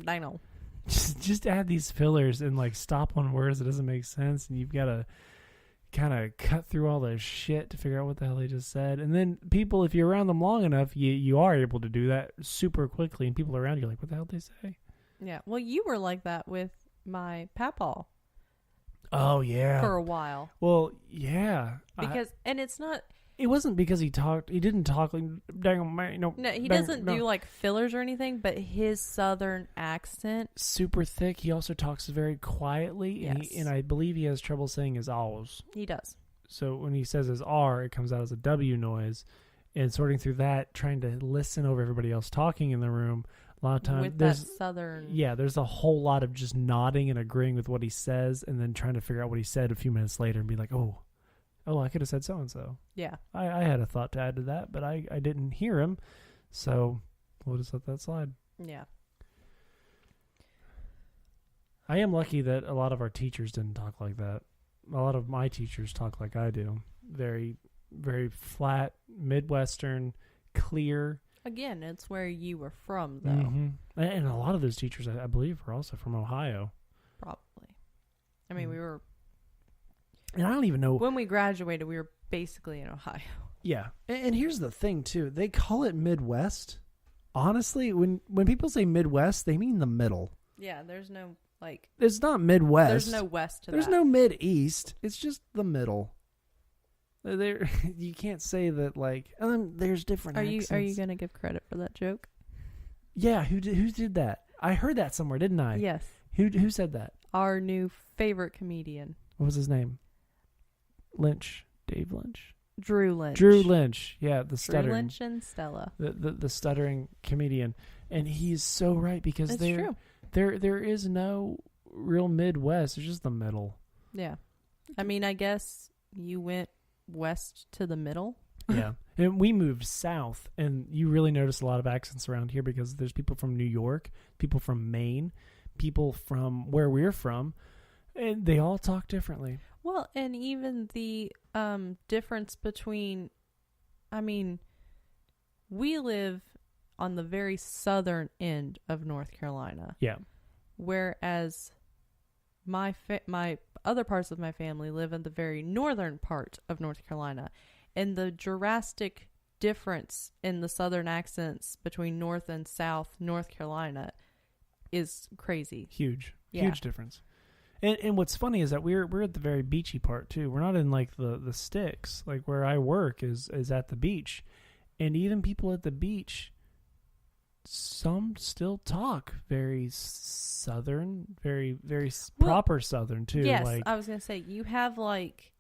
I know. Just add these fillers and like stop on words that doesn't make sense, and you've got to kind of cut through all the shit to figure out what the hell they just said. And then people, if you're around them long enough, you are able to do that super quickly, and people around you are like, what the hell did they say? Yeah. Well, you were like that with my papaw. Oh, yeah. For a while. Well, yeah. And it's not... It wasn't because he didn't talk like, dang, man, no, he doesn't do like fillers or anything, but his southern accent. Super thick. He also talks very quietly, yes. and I believe he has trouble saying his R's. He does. So when he says his R, it comes out as a W noise, and sorting through that, trying to listen over everybody else talking in the room, a lot of times with that southern... Yeah, there's a whole lot of just nodding and agreeing with what he says, and then trying to figure out what he said a few minutes later and be like, oh, I could have said so-and-so. Yeah. I had a thought to add to that, but I didn't hear him, so we'll just let that slide. Yeah. I am lucky that a lot of our teachers didn't talk like that. A lot of my teachers talk like I do. Very, very flat, Midwestern, clear. Again, it's where you were from, though. Mm-hmm. And a lot of those teachers, I believe, were also from Ohio. Probably. I mean, we were... And I don't even know... When we graduated, we were basically in Ohio. Yeah. And here's the thing, too. They call it Midwest. Honestly, when people say Midwest, they mean the middle. Yeah, there's no, like... It's not Midwest. There's no west to There's that. no Mid-East. It's just the middle. You can't say that, like... there's different accents. Are you going to give credit for that joke? Yeah, who did that? I heard that somewhere, didn't I? Yes. Who said that? Our new favorite comedian. What was his name? Lynch. Dave Lynch. Drew Lynch. Drew Lynch. Yeah, the stuttering. Drew Lynch and Stella. The stuttering comedian. And he's so right because it's true. There is no real Midwest. It's just the middle. Yeah. I mean, I guess you went west to the middle. Yeah. And we moved south, and you really notice a lot of accents around here because there's people from New York, people from Maine, people from where we're from, and they all talk differently. Well, and even the difference between, I mean, we live on the very southern end of North Carolina. Yeah. Whereas my other parts of my family live in the very northern part of North Carolina. And the drastic difference in the southern accents between North and South North Carolina is crazy. Huge. Yeah. Huge difference. And what's funny is that we're at the very beachy part too. We're not in like the sticks. Like where I work is at the beach. And even people at the beach, some still talk very southern, very, very proper southern too. Yes, like, I was going to say, you have like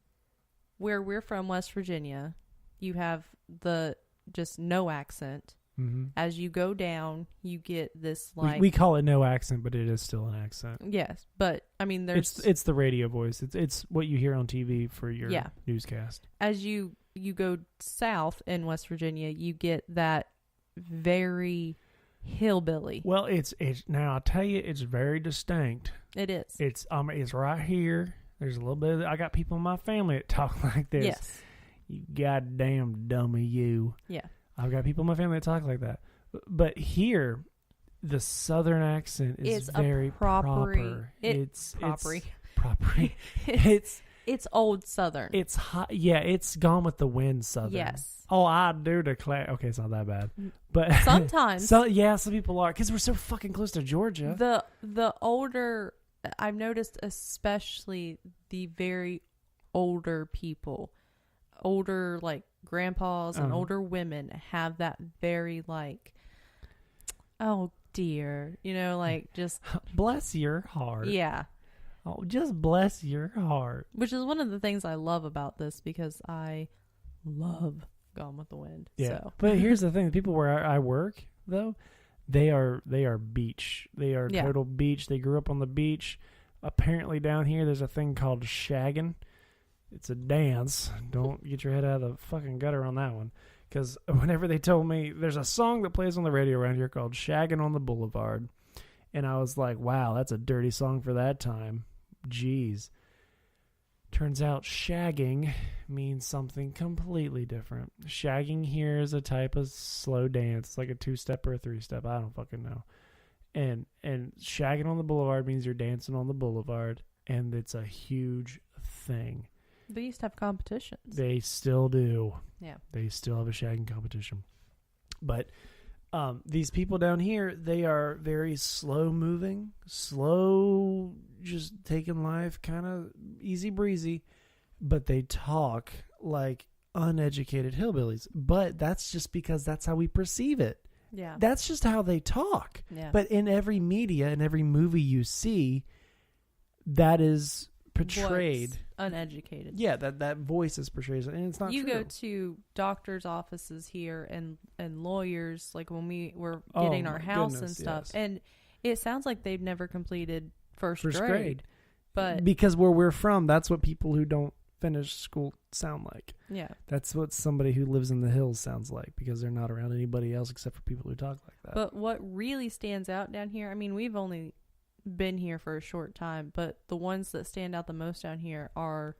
where we're from, West Virginia, you have the just no accent. Mm-hmm. As you go down, you get this like... We call it no accent, but it is still an accent. Yes, but I mean there's... It's the radio voice. It's what you hear on TV for your newscast. As you go south in West Virginia, you get that very hillbilly. Well, it's now I'll tell you, it's very distinct. It is. It's right here. There's a little bit of... I got people in my family that talk like this. Yes. You goddamn dummy, you. Yeah. I've got people in my family that talk like that. But here, the southern accent is very proper. It's proper. It's old southern. It's hot. Yeah, it's gone with the wind southern. Yes. Oh, I do declare. Okay, it's not that bad. But sometimes. some people are, because we're so fucking close to Georgia. The older, I've noticed especially the very older people, older like grandpas and older women have that very like, oh dear, like just bless your heart. Yeah. Oh, just bless your heart. Which is one of the things I love about this, because I love Gone with the Wind. Yeah. So. But here's the thing: the people where I work, though, they are beach. They are total beach. They grew up on the beach. Apparently, down here, there's a thing called shagging. It's a dance. Don't get your head out of the fucking gutter on that one. Because whenever they told me, there's a song that plays on the radio around here called "Shaggin' on the Boulevard," and I was like, "Wow, that's a dirty song for that time." Jeez. Turns out shagging means something completely different. Shagging here is a type of slow dance. It's like a 2-step or a 3-step. I don't fucking know. And shagging on the boulevard means you're dancing on the boulevard, and it's a huge thing. They used to have competitions. They still do. Yeah. They still have a shagging competition. But these people down here, they are very slow moving, just taking life kind of easy breezy, but they talk like uneducated hillbillies. But that's just because that's how we perceive it. Yeah. That's just how they talk. Yeah. But in every media, in every movie you see, that is portrayed. What's uneducated. Yeah, that voice is portrayed, and it's not true. You go to doctors' offices here and lawyers, like when we were getting our house and stuff, and it sounds like they've never completed first grade. But because where we're from, that's what people who don't finish school sound like. Yeah. That's what somebody who lives in the hills sounds like, because they're not around anybody else except for people who talk like that. But what really stands out down here, I mean, we've only been here for a short time, but the ones that stand out the most down here are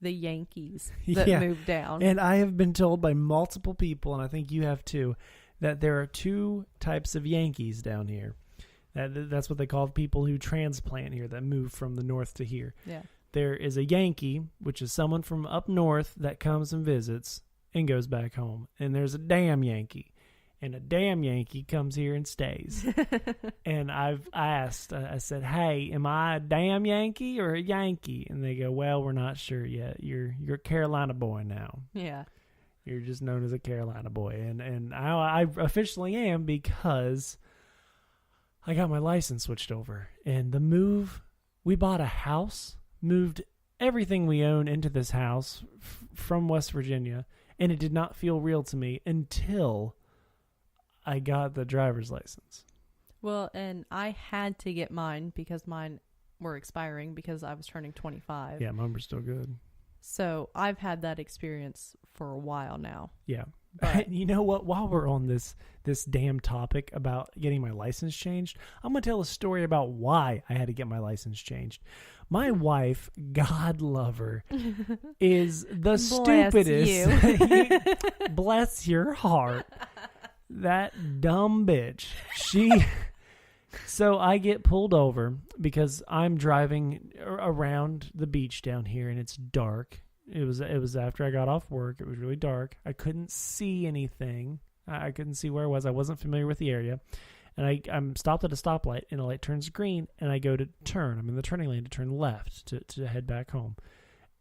the Yankees that moved down. And I have been told by multiple people, and I think you have too, that there are 2 types of Yankees down here. That's what they call people who transplant here, that move from the north to here. Yeah. There is a Yankee, which is someone from up north that comes and visits and goes back home. And there's a damn Yankee. And a damn Yankee comes here and stays. And I've asked, I said, "Hey, am I a damn Yankee or a Yankee?" And they go, "Well, we're not sure yet. You're a Carolina boy now. Yeah. You're just known as a Carolina boy." And I officially am, because I got my license switched over. And the move, we bought a house, moved everything we own into this house from West Virginia, and it did not feel real to me until I got the driver's license. Well, and I had to get mine because mine were expiring because I was turning 25. Yeah, mine were still good. So I've had that experience for a while now. Yeah. But you know what? While we're on this damn topic about getting my license changed, I'm going to tell a story about why I had to get my license changed. My wife, God love her, is the stupidest. Bless your heart. That dumb bitch. So I get pulled over because I'm driving around the beach down here, and it's dark. It was after I got off work. It was really dark. I couldn't see anything. I couldn't see where I was. I wasn't familiar with the area. And I'm stopped at a stoplight, and the light turns green, and I go to turn. I'm in the turning lane to turn left to head back home.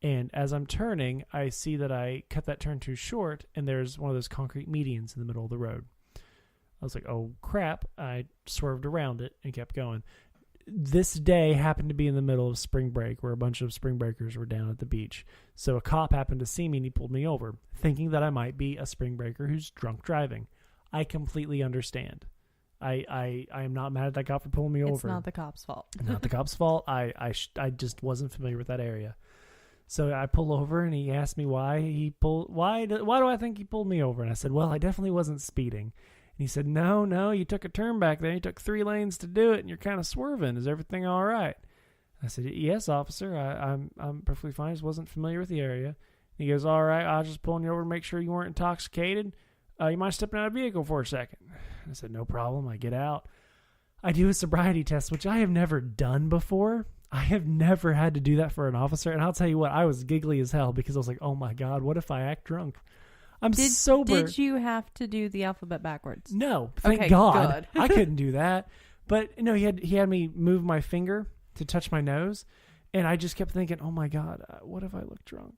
And as I'm turning, I see that I cut that turn too short, and there's one of those concrete medians in the middle of the road. I was like, oh, crap. I swerved around it and kept going. This day happened to be in the middle of spring break, where a bunch of spring breakers were down at the beach. So a cop happened to see me, and he pulled me over, thinking that I might be a spring breaker who's drunk driving. I completely understand. I am not mad at that cop for pulling me over. It's not the cop's fault. Not the cop's fault. I just wasn't familiar with that area. So I pull over, and he asked me why do I think he pulled me over? And I said, well, I definitely wasn't speeding. And he said, no, you took a turn back there. You took 3 lanes to do it, and you're kind of swerving. Is everything all right? I said, yes, officer. I'm perfectly fine. I just wasn't familiar with the area. And he goes, all right, I was just pulling you over to make sure you weren't intoxicated. You mind stepping out of the vehicle for a second? I said, no problem. I get out. I do a sobriety test, which I have never done before. I have never had to do that for an officer. And I'll tell you what, I was giggly as hell because I was like, oh my God, what if I act drunk? I'm sober. Did you have to do the alphabet backwards? No, thank okay, God. Good. I couldn't do that. But no, he had me move my finger to touch my nose. And I just kept thinking, oh my God, what if I look drunk?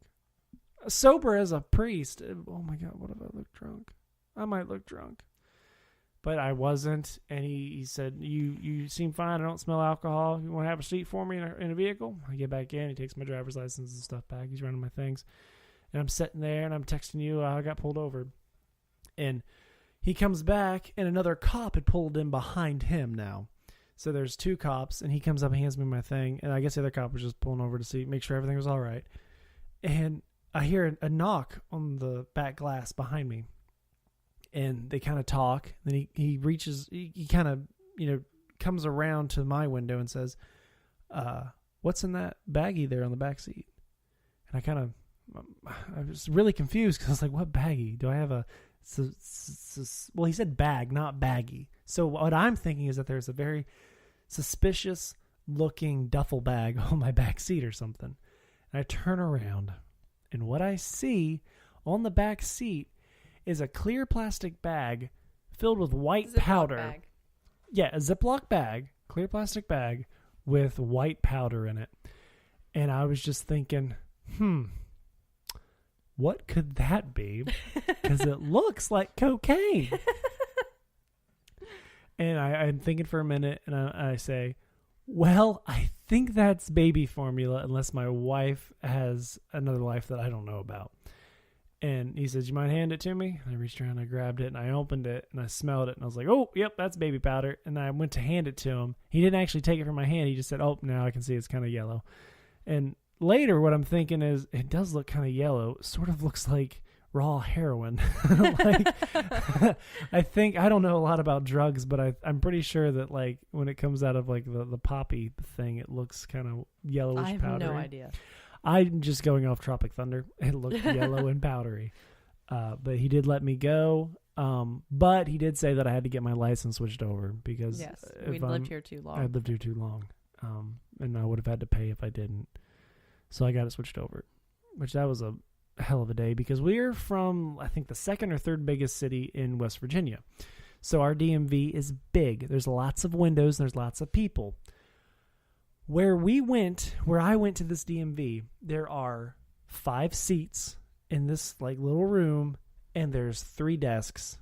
Sober as a priest. Oh my God, what if I look drunk? I might look drunk. But I wasn't, and he said, you seem fine. I don't smell alcohol. You want to have a seat for me in a vehicle? I get back in. He takes my driver's license and stuff back. He's running my things. And I'm sitting there, and I'm texting you. I got pulled over. And he comes back, and another cop had pulled in behind him now. So there's 2 cops, and he comes up and hands me my thing. And I guess the other cop was just pulling over to see, make sure everything was all right. And I hear a knock on the back glass behind me. And they kind of talk. Then he reaches, he kind of, comes around to my window and says, what's in that baggie there on the back seat? And I was really confused because I was like, what baggie? Do I have a, well, he said bag, not baggie. So what I'm thinking is that there's a very suspicious looking duffel bag on my back seat or something. And I turn around, and what I see on the back seat is a clear plastic bag filled with white powder. Bag. Yeah, a Ziploc bag, clear plastic bag with white powder in it. And I was just thinking, what could that be? Because it looks like cocaine. And I'm thinking for a minute, and I say, well, I think that's baby formula unless my wife has another life that I don't know about. And he said, you mind hand it to me? And I reached around, I grabbed it, and I opened it, and I smelled it, and I was like, oh, yep, that's baby powder. And I went to hand it to him. He didn't actually take it from my hand. He just said, oh, now I can see it's kind of yellow. And later, what I'm thinking is, it does look kind of yellow. It sort of looks like raw heroin. I don't know a lot about drugs, but I'm pretty sure that, like, when it comes out of, like, the poppy thing, it looks kind of yellowish powdery. I have no idea. I'm just going off Tropic Thunder. It looked yellow and powdery. But he did let me go. But he did say that I had to get my license switched over because yes, we'd lived here too long. I'd lived here too long. And I would have had to pay if I didn't. So I got it switched over, which that was a hell of a day because we're from, I think, the 2nd or 3rd biggest city in West Virginia. So our DMV is big. There's lots of windows and there's lots of people. Where I went to this DMV, there are 5 seats in this like little room, and there's 3 desks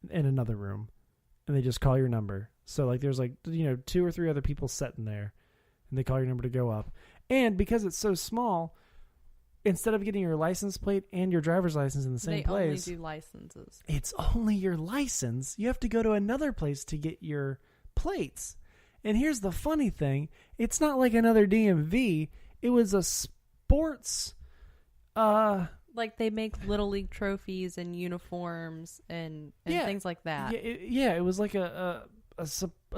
in another room, and they just call your number. So like there's like 2 or 3 other people sitting there, and they call your number to go up. And because it's so small, instead of getting your license plate and your driver's license in the same place, they only do licenses. It's only your license. You have to go to another place to get your plates. And here's the funny thing. It's not like another DMV. It was a sports... like they make Little League trophies and uniforms and things like that. It was like a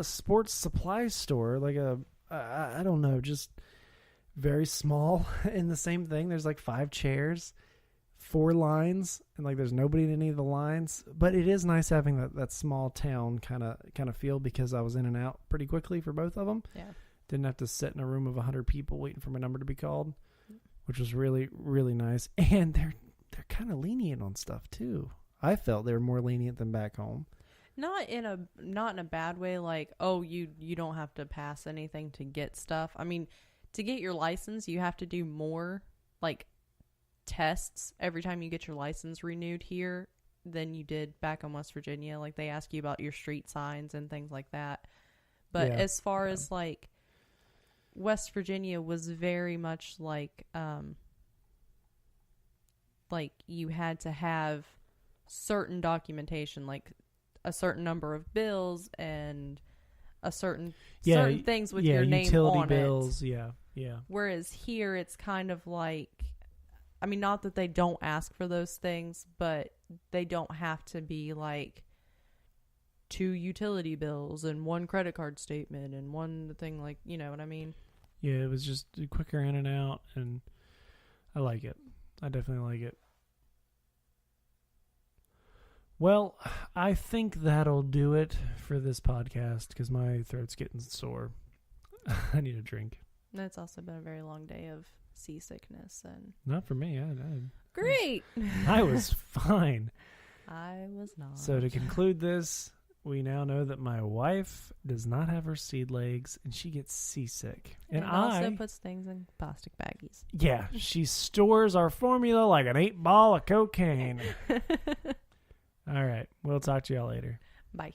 sports supply store. Like I don't know, just very small. And the same thing. There's like 5 chairs, 4 lines, and like there's nobody in any of the lines. But it is nice having that small town kind of feel because I was in and out pretty quickly for both of them. Yeah, didn't have to sit in a room of 100 people waiting for my number to be called, which was really, really nice. And they're kind of lenient on stuff too. I felt they were more lenient than back home. Not in a bad way. Like, oh, you don't have to pass anything to get stuff. I mean, to get your license, you have to do more like tests every time you get your license renewed here than you did back in West Virginia. Like they ask you about your street signs and things like that. But as far as like West Virginia was very much like you had to have certain documentation, like a certain number of bills and a certain things with your name utility on bills, it. Yeah. Whereas here it's kind of like, I mean, not that they don't ask for those things, but they don't have to be like 2 utility bills and 1 credit card statement and 1 thing, like, you know what I mean? Yeah, it was just quicker in and out, and I like it. I definitely like it. Well, I think that'll do it for this podcast because my throat's getting sore. I need a drink. It's also been a very long day of seasickness and not for me. great. I was fine. I was not. So to conclude this, we now know that my wife does not have her seed legs and she gets seasick. And also puts things in plastic baggies. Yeah, she stores our formula like an 8-ball of cocaine. All right. We'll talk to y'all later. Bye.